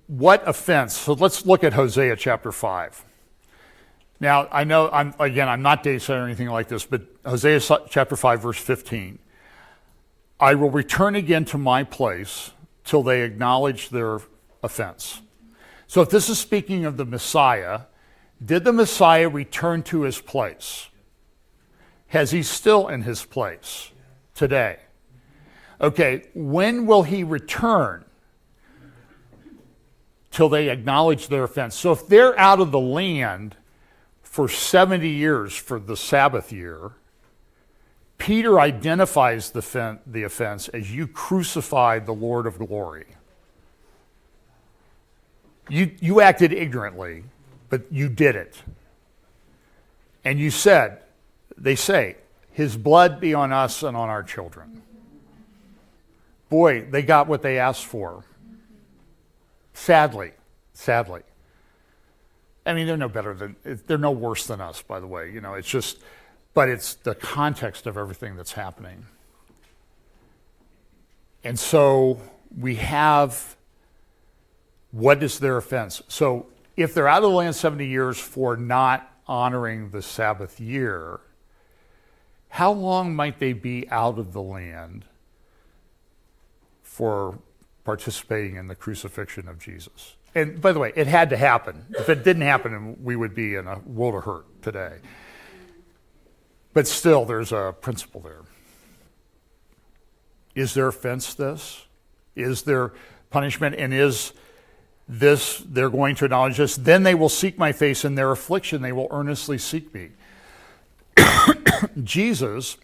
what offense. So let's look at Hosea chapter 5. Now, I know, I'm not Dave Center or anything like this, but Hosea chapter 5, verse 15. I will return again to my place till they acknowledge their offense. So if this is speaking of the Messiah, did the Messiah return to his place? Has he still in his place today? Okay, when will he return? Till they acknowledge their offense. So if they're out of the land for 70 years for the Sabbath year, Peter identifies the offense as you crucified the Lord of glory. You acted ignorantly, but you did it. And you said, they say, his blood be on us and on our children. Boy, they got what they asked for. Sadly. I mean, they're no worse than us, by the way. You know, it's just, but it's the context of everything that's happening. And so we have, what is their offense? So if they're out of the land 70 years for not honoring the Sabbath year, how long might they be out of the land for participating in the crucifixion of Jesus? And by the way, it had to happen. If it didn't happen, we would be in a world of hurt today. But still, there's a principle there. Is their offense this? Is there punishment? And is this, they're going to acknowledge this? Then they will seek my face in their affliction. They will earnestly seek me. Jesus,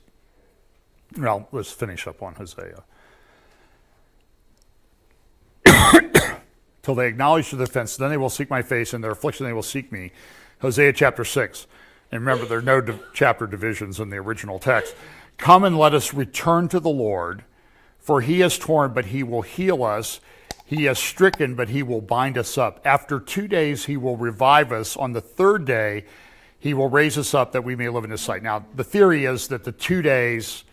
well, let's finish up on Hosea. Till they acknowledge the offense, then they will seek my face, in their affliction they will seek me. Hosea chapter 6. And remember, there are no chapter divisions in the original text. Come and let us return to the Lord, for he has torn, but he will heal us. He has stricken, but he will bind us up. After 2 days he will revive us. On the 3rd day he will raise us up that we may live in his sight. Now, the theory is that the 2 days,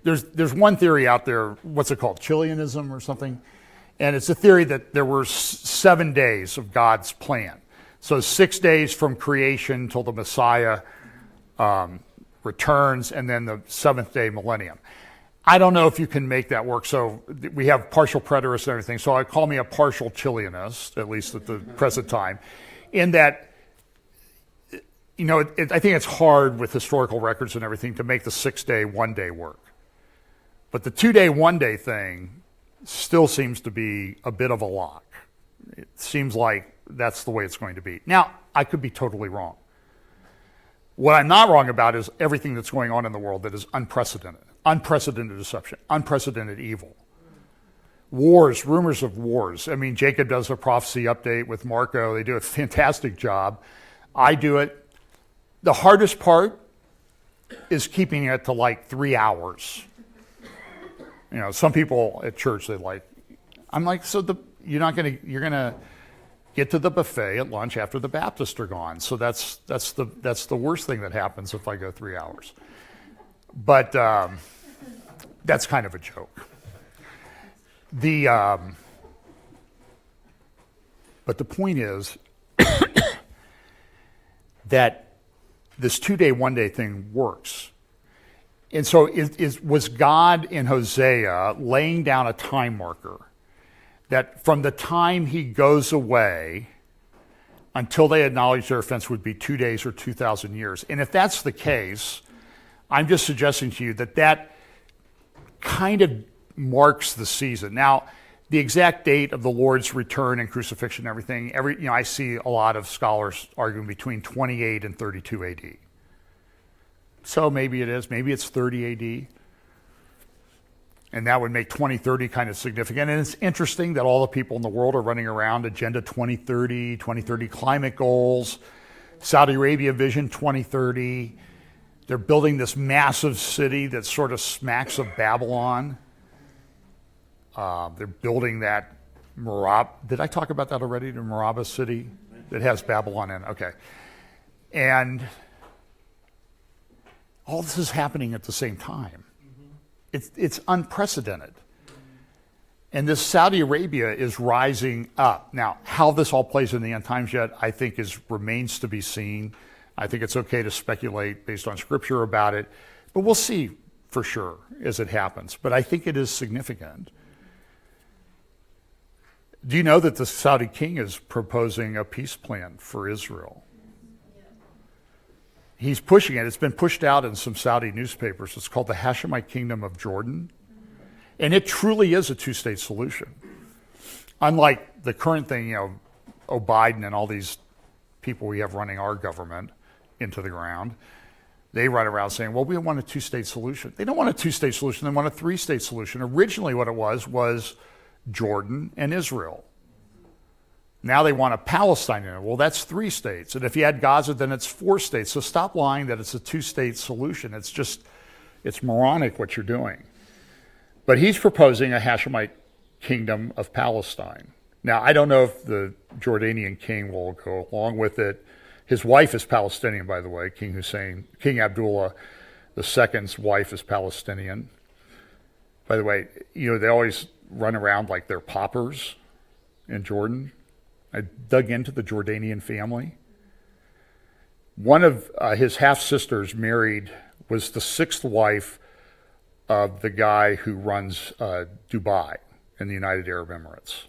there's one theory out there, what's it called, Chileanism or something? And it's a theory that there were 7 days of God's plan. So 6 days from creation till the Messiah returns, and then the 7th day millennium. I don't know if you can make that work. So we have partial preterists and everything. So I call me a partial Chileanist, at least at the present time, in that, you know, I think it's hard with historical records and everything to make the 6-day, 1 day work. But the 2-day, 1 day thing still seems to be a bit of a lock. It seems like that's the way it's going to be. Now, I could be totally wrong. What I'm not wrong about is everything that's going on in the world that is unprecedented. Unprecedented deception, unprecedented evil. Wars, rumors of wars. I mean, Jacob does a prophecy update with Marco. They do a fantastic job. I do it. The hardest part is keeping it to like 3 hours. You know, some people at church, I'm like, so you're going to get to the buffet at lunch after the Baptists are gone. So that's the worst thing that happens if I go 3 hours. But that's kind of a joke. But the point is that this 2-day, 1 day thing works. And so was God in Hosea laying down a time marker that from the time he goes away until they acknowledge their offense would be 2 days or 2,000 years? And if that's the case, I'm just suggesting to you that kind of marks the season. Now, the exact date of the Lord's return and crucifixion and everything, I see a lot of scholars arguing between 28 and 32 AD. So maybe it is. Maybe it's 30 AD. And that would make 2030 kind of significant. And it's interesting that all the people in the world are running around Agenda 2030, 2030 climate goals, Saudi Arabia Vision 2030. They're building this massive city that sort of smacks of Babylon. They're building that did I talk about that already? The Meribah city that has Babylon in it. Okay. And all this is happening at the same time. It's unprecedented. And this Saudi Arabia is rising up. Now, how this all plays in the end times yet, I think remains to be seen. I think it's okay to speculate based on scripture about it, but we'll see for sure as it happens. But I think it is significant. Do you know that the Saudi king is proposing a peace plan for Israel? He's pushing it. It's been pushed out in some Saudi newspapers. It's called the Hashemite Kingdom of Jordan. And it truly is a two-state solution. Unlike the current thing, Biden and all these people we have running our government into the ground, they run around saying, well, we want a two-state solution. They don't want a two-state solution. They want a three-state solution. Originally what it was Jordan and Israel. Now they want a Palestine in it. Well, that's 3 states. And if you add Gaza, then it's 4 states. So stop lying that it's a two-state solution. It's moronic what you're doing. But he's proposing a Hashemite kingdom of Palestine. Now, I don't know if the Jordanian king will go along with it. His wife is Palestinian, by the way, King Abdullah II's wife is Palestinian. By the way, they always run around like they're paupers in Jordan. I dug into the Jordanian family. One of his half-sisters was the 6th wife of the guy who runs Dubai in the United Arab Emirates.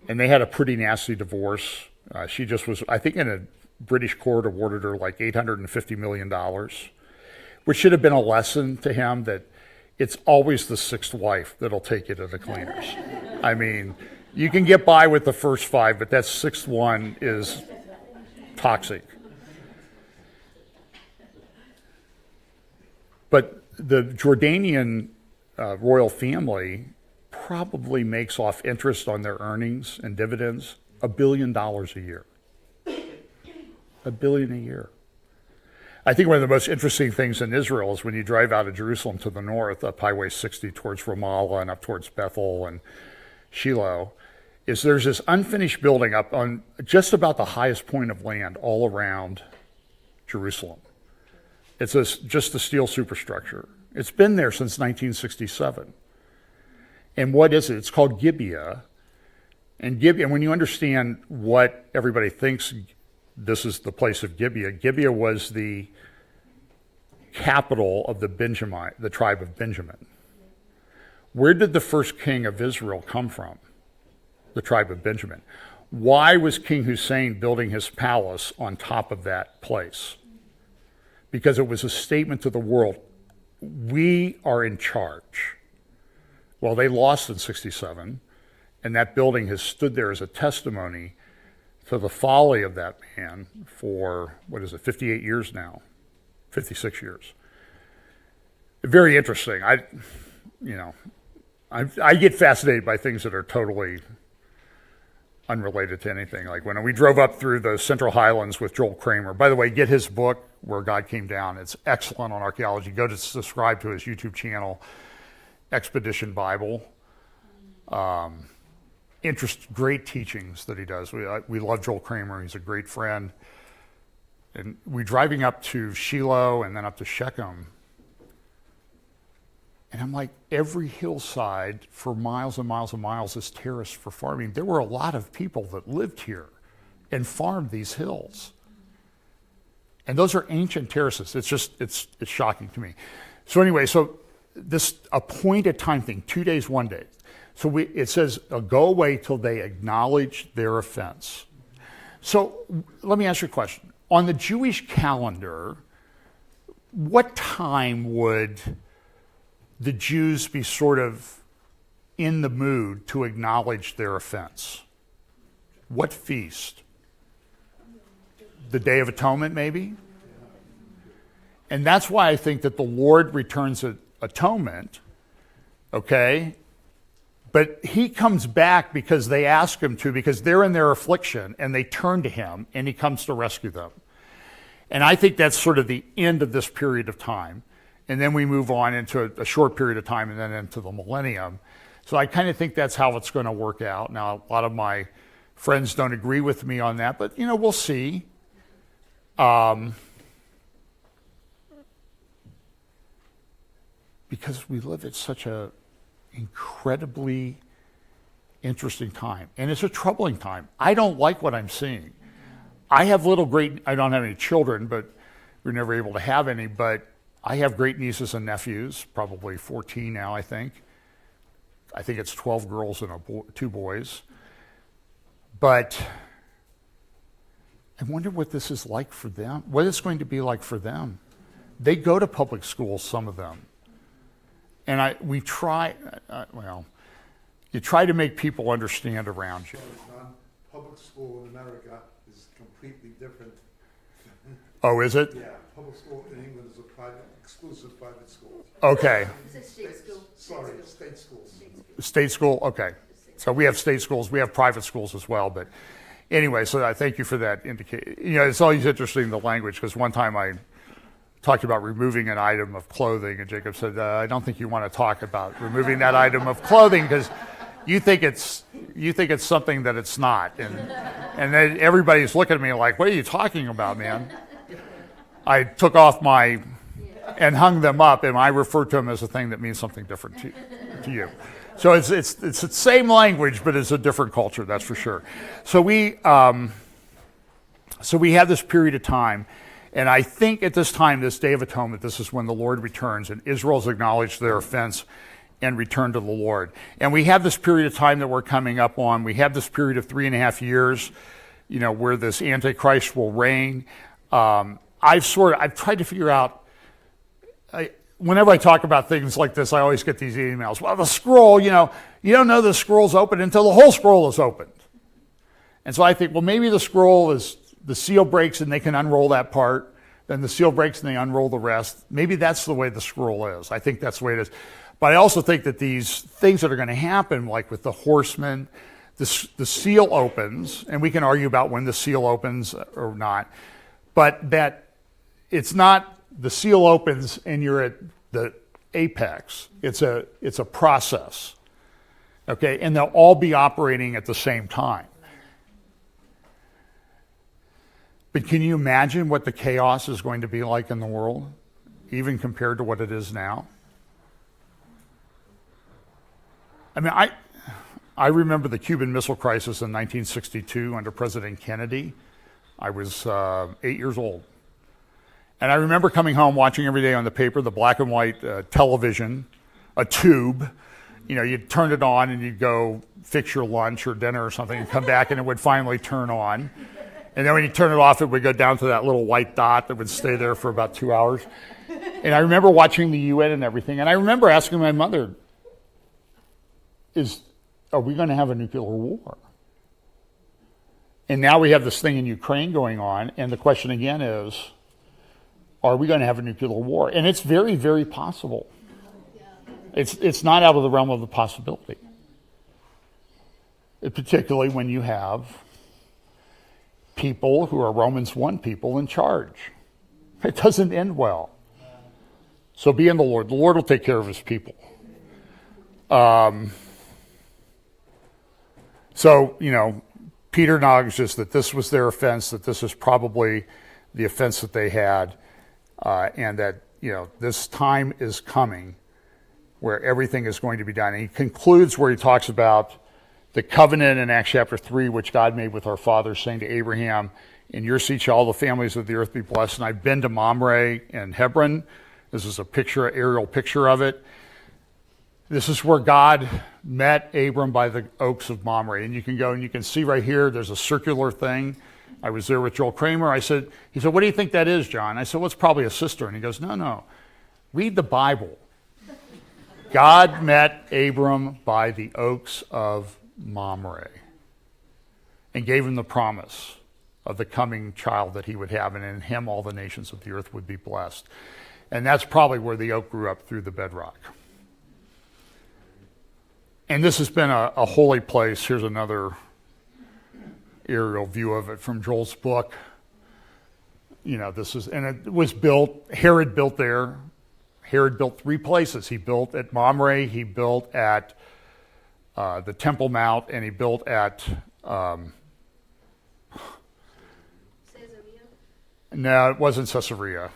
And they had a pretty nasty divorce. She just was, I think in a British court awarded her like $850 million, which should have been a lesson to him that it's always the 6th wife that'll take you to the cleaners. I mean, you can get by with the first 5, but that 6th one is toxic. But the Jordanian royal family probably makes off interest on their earnings and dividends $1 billion a year. $1 billion a year. I think one of the most interesting things in Israel is when you drive out of Jerusalem to the north, up Highway 60 towards Ramallah and up towards Bethel and Shiloh, is there's this unfinished building up on just about the highest point of land all around Jerusalem. It's just a steel superstructure. It's been there since 1967. And what is it? It's called Gibeah, And Gibeah, when you understand what everybody thinks this is the place of Gibeah, Gibeah was the capital of the tribe of Benjamin. Where did the first king of Israel come from? The tribe of Benjamin. Why was King Hussein building his palace on top of that place? Because it was a statement to the world, we are in charge. Well, they lost in 67, and that building has stood there as a testimony to the folly of that man for, 58 years now? 56 years. Very interesting. I get fascinated by things that are totally unrelated to anything. Like when we drove up through the Central Highlands with Joel Kramer. By the way, get his book, Where God Came Down. It's excellent on archaeology. Go to subscribe to his YouTube channel, Expedition Bible. Great teachings that he does. We love Joel Kramer. He's a great friend. And we're driving up to Shiloh and then up to Shechem. And I'm like, every hillside for miles and miles and miles is terraced for farming. There were a lot of people that lived here and farmed these hills. And those are ancient terraces. It's shocking to me. So anyway, this appointed time thing, 2 days, 1 day. So it says, go away till they acknowledge their offense. So let me ask you a question. On the Jewish calendar, what time would the Jews be sort of in the mood to acknowledge their offense? What feast? The Day of Atonement, maybe? And that's why I think that the Lord returns atonement, okay? But he comes back because they ask him to, because they're in their affliction, and they turn to him, and he comes to rescue them. And I think that's sort of the end of this period of time. And then we move on into a short period of time and then into the millennium. So I kind of think that's how it's going to work out. Now, a lot of my friends don't agree with me on that, but, we'll see. Because we live at such a incredibly interesting time. And it's a troubling time. I don't like what I'm seeing. I don't have any children, but we're never able to have any, but I have great nieces and nephews, probably 14 now, I think. I think it's 12 girls and 2 boys. But I wonder what this is like for them, what it's going to be like for them. They go to public schools, some of them. And you try to make people understand around you. Public school in America is completely different. Oh, is it? Yeah, public school in England is a exclusive private school. Okay. State schools. State school, okay. So we have state schools, we have private schools as well, but anyway, so I thank you for that indication. It's always interesting, the language, because one time I talked about removing an item of clothing, and Jacob said, I don't think you want to talk about removing that item of clothing, because you think it's something that it's not. And then everybody's looking at me like, what are you talking about, man? I took off and hung them up, and I refer to them as a thing that means something different to you. So it's the same language, but it's a different culture, that's for sure. So we have this period of time, and I think at this time, this Day of Atonement, this is when the Lord returns, and Israel's acknowledged their offense and returned to the Lord. And we have this period of time that we're coming up on. We have this period of 3.5 years, where this Antichrist will reign. I've tried to figure out, whenever I talk about things like this, I always get these emails. Well, the scroll, you don't know the scroll's open until the whole scroll is opened. And so I think, well, maybe the scroll is, the seal breaks and they can unroll that part. Then the seal breaks and they unroll the rest. Maybe that's the way the scroll is. I think that's the way it is. But I also think that these things that are going to happen, like with the horsemen, the seal opens, and we can argue about when the seal opens or not, but that it's not the seal opens and you're at the apex. It's a process, okay? And they'll all be operating at the same time. But can you imagine what the chaos is going to be like in the world, even compared to what it is now? I mean, I remember the Cuban Missile Crisis in 1962 under President Kennedy. I was 8 years old. And I remember coming home, watching every day on the paper, the black and white television, a tube. You know, you'd turn it on and you'd go fix your lunch or dinner or something and come back and it would finally turn on. And then when you turn it off, it would go down to that little white dot that would stay there for about 2 hours. And I remember watching the UN and everything. And I remember asking my mother, are we going to have a nuclear war? And now we have this thing in Ukraine going on. And the question again is, are we going to have a nuclear war? And it's very, very possible. It's not out of the realm of the possibility. Particularly when you have people who are Romans 1 people in charge. It doesn't end well. So be in the Lord. The Lord will take care of his people. So, you know, Peter acknowledges that this was their offense, that this is probably the offense that they had, and that, you know, this time is coming where everything is going to be done. And he concludes where he talks about the covenant in Acts chapter 3, which God made with our fathers, saying to Abraham, in your seed shall all the families of the earth be blessed. And I've been to Mamre and Hebron. This is a picture, aerial picture of it. This is where God met Abram by the oaks of Mamre. And you can go and you can see right here, there's a circular thing. I was there with Joel Kramer. He said, what do you think that is, John? I said, well, it's probably a cistern. He goes, no. Read the Bible. God met Abram by the oaks of Mamre and gave him the promise of the coming child that he would have, and in him all the nations of the earth would be blessed. And that's probably where the oak grew up, through the bedrock. And this has been a holy place. Here's another aerial view of it from Joel's book. You know, and it was built, Herod built there. Herod built 3 places. He built at Mamre, he built at the Temple Mount, and he built at Caesarea? No, it wasn't Caesarea.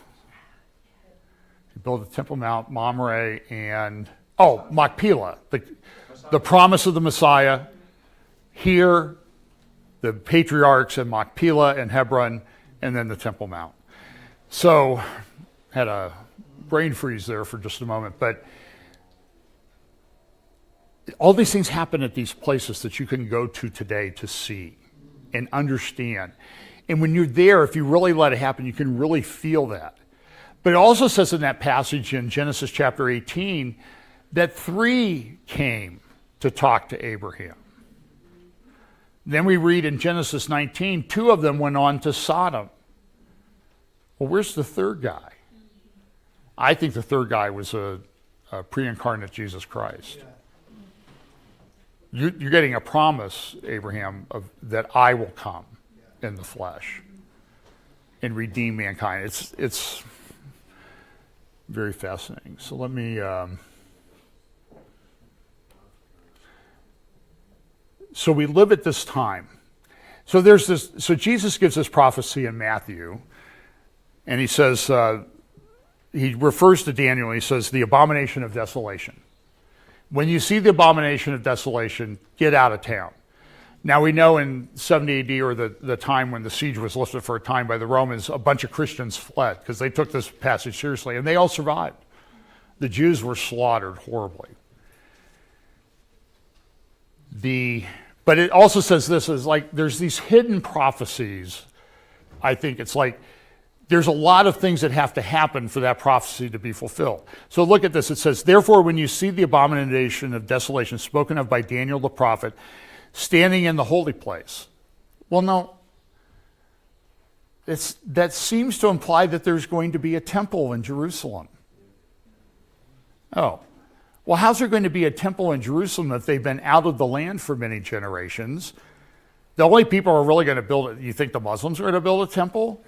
He built at Temple Mount, Mamre, and Machpelah, the promise of the Messiah. Here, the patriarchs in Machpelah and Hebron, and then the Temple Mount. So, had a brain freeze there for just a moment, but all these things happen at these places that you can go to today to see and understand. And when you're there, if you really let it happen, you can really feel that. But it also says in that passage in Genesis chapter 18 that 3 came to talk to Abraham. Then we read in Genesis 19, 2 of them went on to Sodom. Well, where's the 3rd guy? I think the 3rd guy was a pre-incarnate Jesus Christ. You're getting a promise, Abraham, that I will come in the flesh and redeem mankind. It's very fascinating. So let me... So we live at this time. So there's this. So Jesus gives this prophecy in Matthew, and he says, he refers to Daniel, and he says, the abomination of desolation. When you see the abomination of desolation, get out of town. Now we know in 70 AD, or the time when the siege was lifted for a time by the Romans, a bunch of Christians fled because they took this passage seriously, and they all survived. The Jews were slaughtered horribly. But it also says this is like there's these hidden prophecies. I think it's like there's a lot of things that have to happen for that prophecy to be fulfilled. So look at this. It says, therefore, when you see the abomination of desolation spoken of by Daniel the prophet standing in the holy place. Well, no. That seems to imply that there's going to be a temple in Jerusalem. Oh. Well, how's there going to be a temple in Jerusalem if they've been out of the land for many generations? The only people who are really going to build it, you think the Muslims are going to build a temple?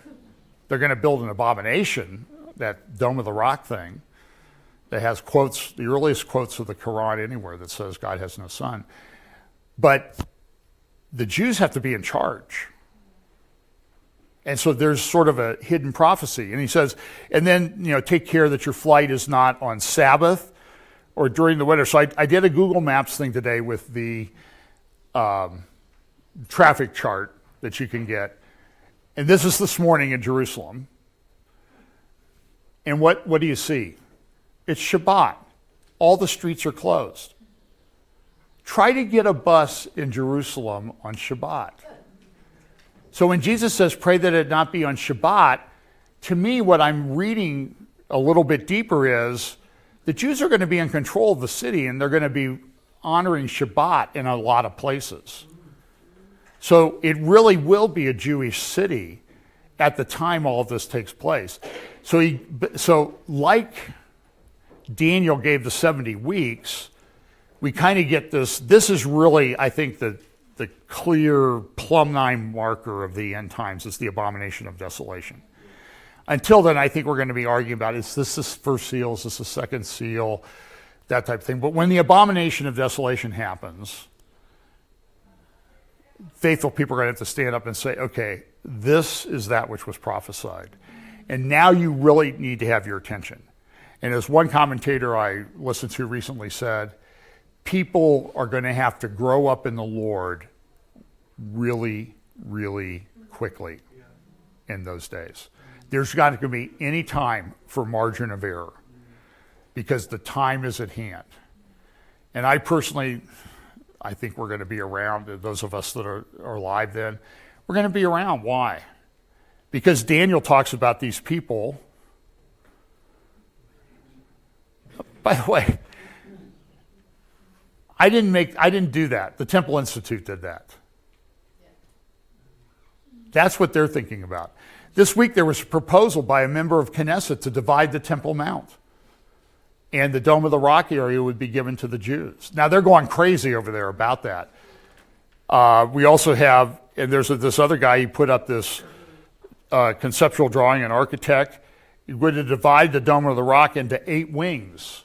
They're going to build an abomination, that Dome of the Rock thing, that has quotes, the earliest quotes of the Quran anywhere that says God has no son. But the Jews have to be in charge. And so there's sort of a hidden prophecy. And he says, and then, take care that your flight is not on Sabbath or during the winter. So I did a Google Maps thing today with the traffic chart that you can get. And this is this morning in Jerusalem. And what do you see? It's Shabbat. All the streets are closed. Try to get a bus in Jerusalem on Shabbat. So when Jesus says, pray that it not be on Shabbat, to me, what I'm reading a little bit deeper is the Jews are going to be in control of the city, and they're going to be honoring Shabbat in a lot of places. So it really will be a Jewish city at the time all of this takes place. So like Daniel gave the 70 weeks, we kind of get this. This is really, I think, the clear plumb line marker of the end times is the Abomination of Desolation. Until then, I think we're going to be arguing about, is this the first seal, is this the second seal, that type of thing. But when the Abomination of Desolation happens, faithful people are going to have to stand up and say, okay, this is that which was prophesied. And now you really need to have your attention. And as one commentator I listened to recently said, people are going to have to grow up in the Lord really, really quickly in those days. There's not going to be any time for margin of error because the time is at hand. And I personally, I think we're going to be around, those of us that are alive then, we're going to be around. Why? Because Daniel talks about these people. By the way, I didn't do that. The Temple Institute did that. That's what they're thinking about. This week there was a proposal by a member of Knesset to divide the Temple Mount. And the Dome of the Rock area would be given to the Jews. Now they're going crazy over there about that. We also have, and there's this other guy, he put up this conceptual drawing, an architect. He would divide the Dome of the Rock into 8 wings.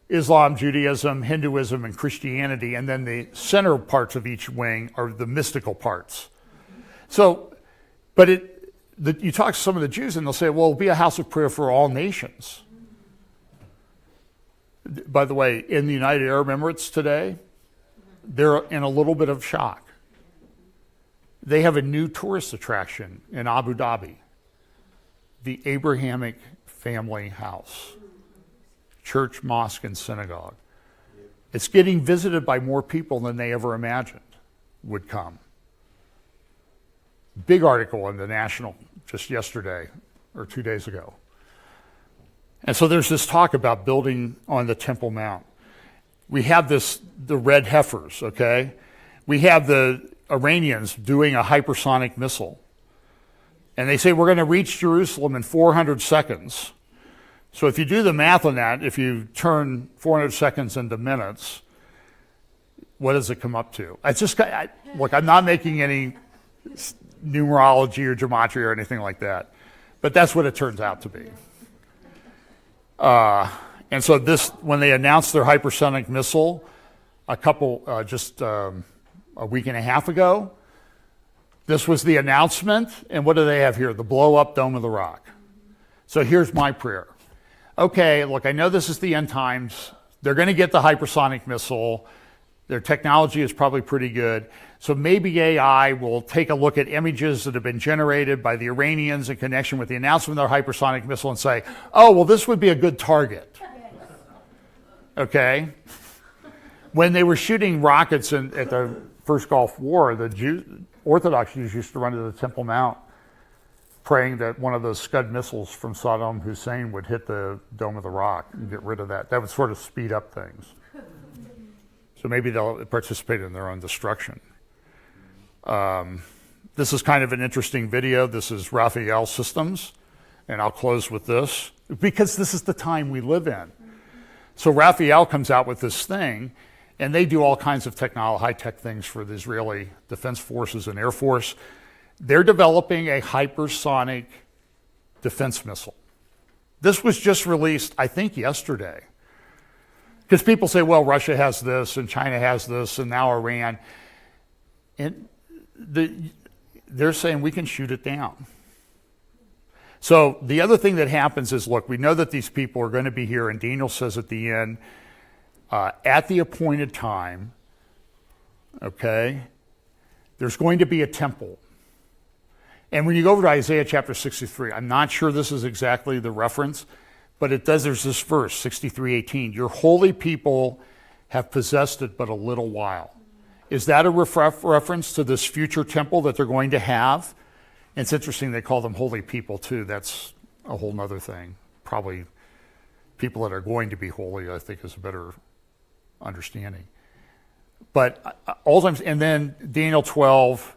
Islam, Judaism, Hinduism, and Christianity, and then the center parts of each wing are the mystical parts. So, but you talk to some of the Jews and they'll say, well, it'll be a house of prayer for all nations. By the way, in the United Arab Emirates today, they're in a little bit of shock. They have a new tourist attraction in Abu Dhabi, the Abrahamic family house. Church, mosque, and synagogue. It's getting visited by more people than they ever imagined would come. Big article in the National just yesterday or 2 days ago. And so there's this talk about building on the Temple Mount. We have the red heifers, okay? We have the Iranians doing a hypersonic missile. And they say we're going to reach Jerusalem in 400 seconds. So if you do the math on that, if you turn 400 seconds into minutes, what does it come up to? Look, I'm not making any numerology or gematria or anything like that, but that's what it turns out to be. And so when they announced their hypersonic missile a week and a half ago, this was the announcement, and what do they have here? The blow-up Dome of the Rock. So here's my prayer. Okay, look, I know this is the end times. They're going to get the hypersonic missile. Their technology is probably pretty good. So maybe AI will take a look at images that have been generated by the Iranians in connection with the announcement of their hypersonic missile and say, oh, well, this would be a good target. Okay? When they were shooting rockets at the First Gulf War, the Orthodox Jews used to run to the Temple Mount praying that one of those Scud missiles from Saddam Hussein would hit the Dome of the Rock and get rid of that. That would sort of speed up things. So maybe they'll participate in their own destruction. This is kind of an interesting video. This is Raphael Systems, and I'll close with this, because this is the time we live in. So Raphael comes out with this thing, and they do all kinds of high-tech things for the Israeli Defense Forces and Air Force. They're developing a hypersonic defense missile. This was just released, I think, yesterday. Because people say, well, Russia has this, and China has this, and now Iran. And they're saying we can shoot it down. So the other thing that happens is, look, we know that these people are going to be here, and Daniel says at the end, at the appointed time, Okay? There's going to be a temple. And when you go over to Isaiah chapter 63, I'm not sure this is exactly the reference, but it does, there's this verse, 63:18. Your holy people have possessed it but a little while. Is that a reference to this future temple that they're going to have? And it's interesting they call them holy people too. That's a whole nother thing. Probably people that are going to be holy, I think, is a better understanding. But and then Daniel 12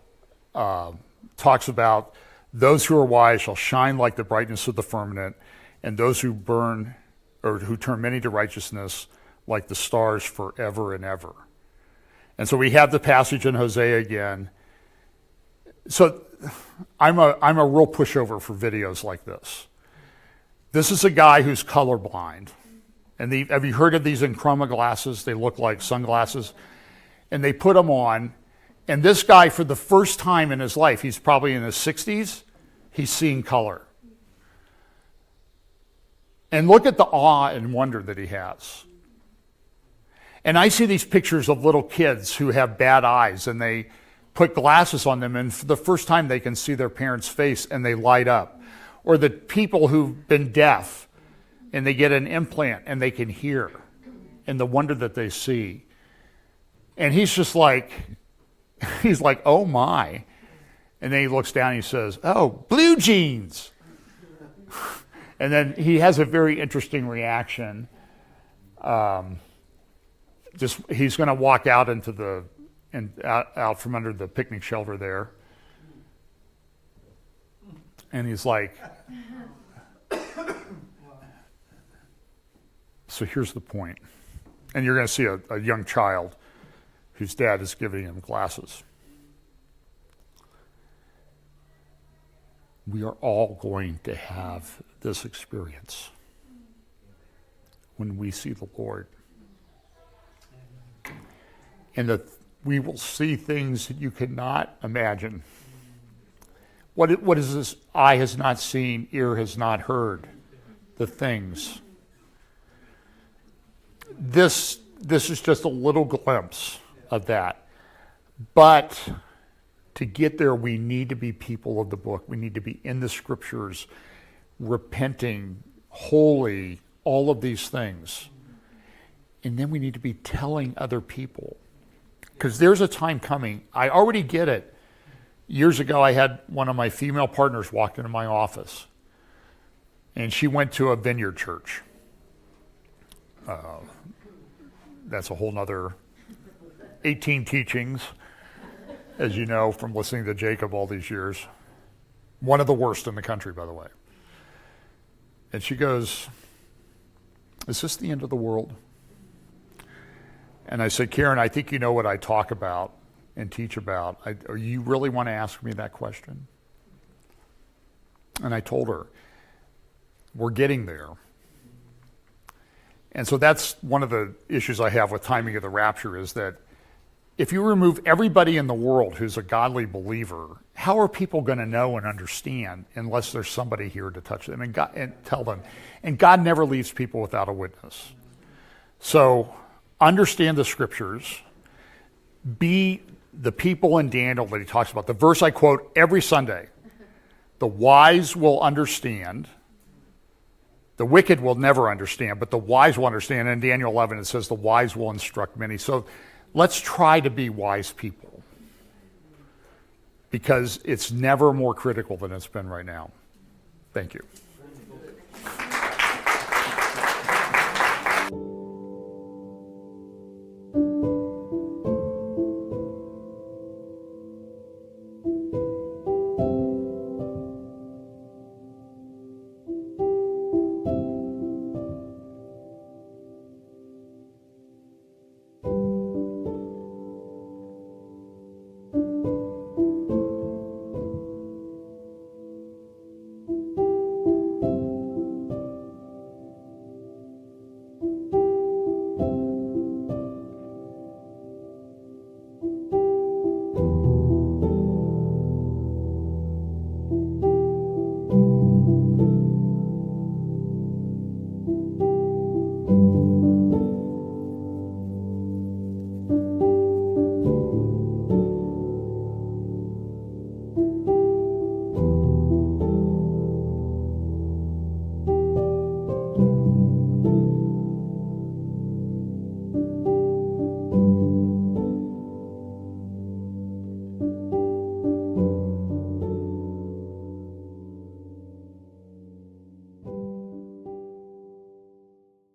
talks about those who are wise shall shine like the brightness of the firmament, and those who burn or who turn many to righteousness like the stars forever and ever. And so we have the passage in Hosea again. So I'm a real pushover for videos like this. This is a guy who's colorblind. And have you heard of these chroma glasses? They look like sunglasses. And they put them on. And this guy, for the first time in his life, he's probably in his 60s, he's seeing color. And look at the awe and wonder that he has. And I see these pictures of little kids who have bad eyes, and they put glasses on them, and for the first time they can see their parents' face, and they light up. Or the people who've been deaf, and they get an implant, and they can hear, and the wonder that they see. And he's just like, oh my. And then he looks down and he says, oh, blue jeans. And then he has a very interesting reaction. He's going to walk out into out from under the picnic shelter there. And he's like, so here's the point. And you're going to see a young child whose dad is giving him glasses. We are all going to have this experience when we see the Lord. And we will see things that you cannot imagine. What is this? Eye has not seen, ear has not heard the things. This is just a little glimpse of that. But to get there, we need to be people of the book. We need to be in the scriptures, repenting, holy, all of these things. And then we need to be telling other people. Because there's a time coming. I already get it. Years ago, I had one of my female partners walk into my office. And she went to a vineyard church. That's a whole nother 18 teachings, as you know, from listening to Jacob all these years. One of the worst in the country, by the way. And she goes, is this the end of the world? And I said, Karen, I think you know what I talk about and teach about. You really want to ask me that question? And I told her, we're getting there. And so that's one of the issues I have with timing of the rapture, is that if you remove everybody in the world who's a godly believer, how are people going to know and understand unless there's somebody here to touch them and tell them? And God never leaves people without a witness. So understand the scriptures. Be the people in Daniel that he talks about. The verse I quote every Sunday. The wise will understand. The wicked will never understand, but the wise will understand. In Daniel 11, it says the wise will instruct many. So let's try to be wise people, because it's never more critical than it's been right now. Thank you.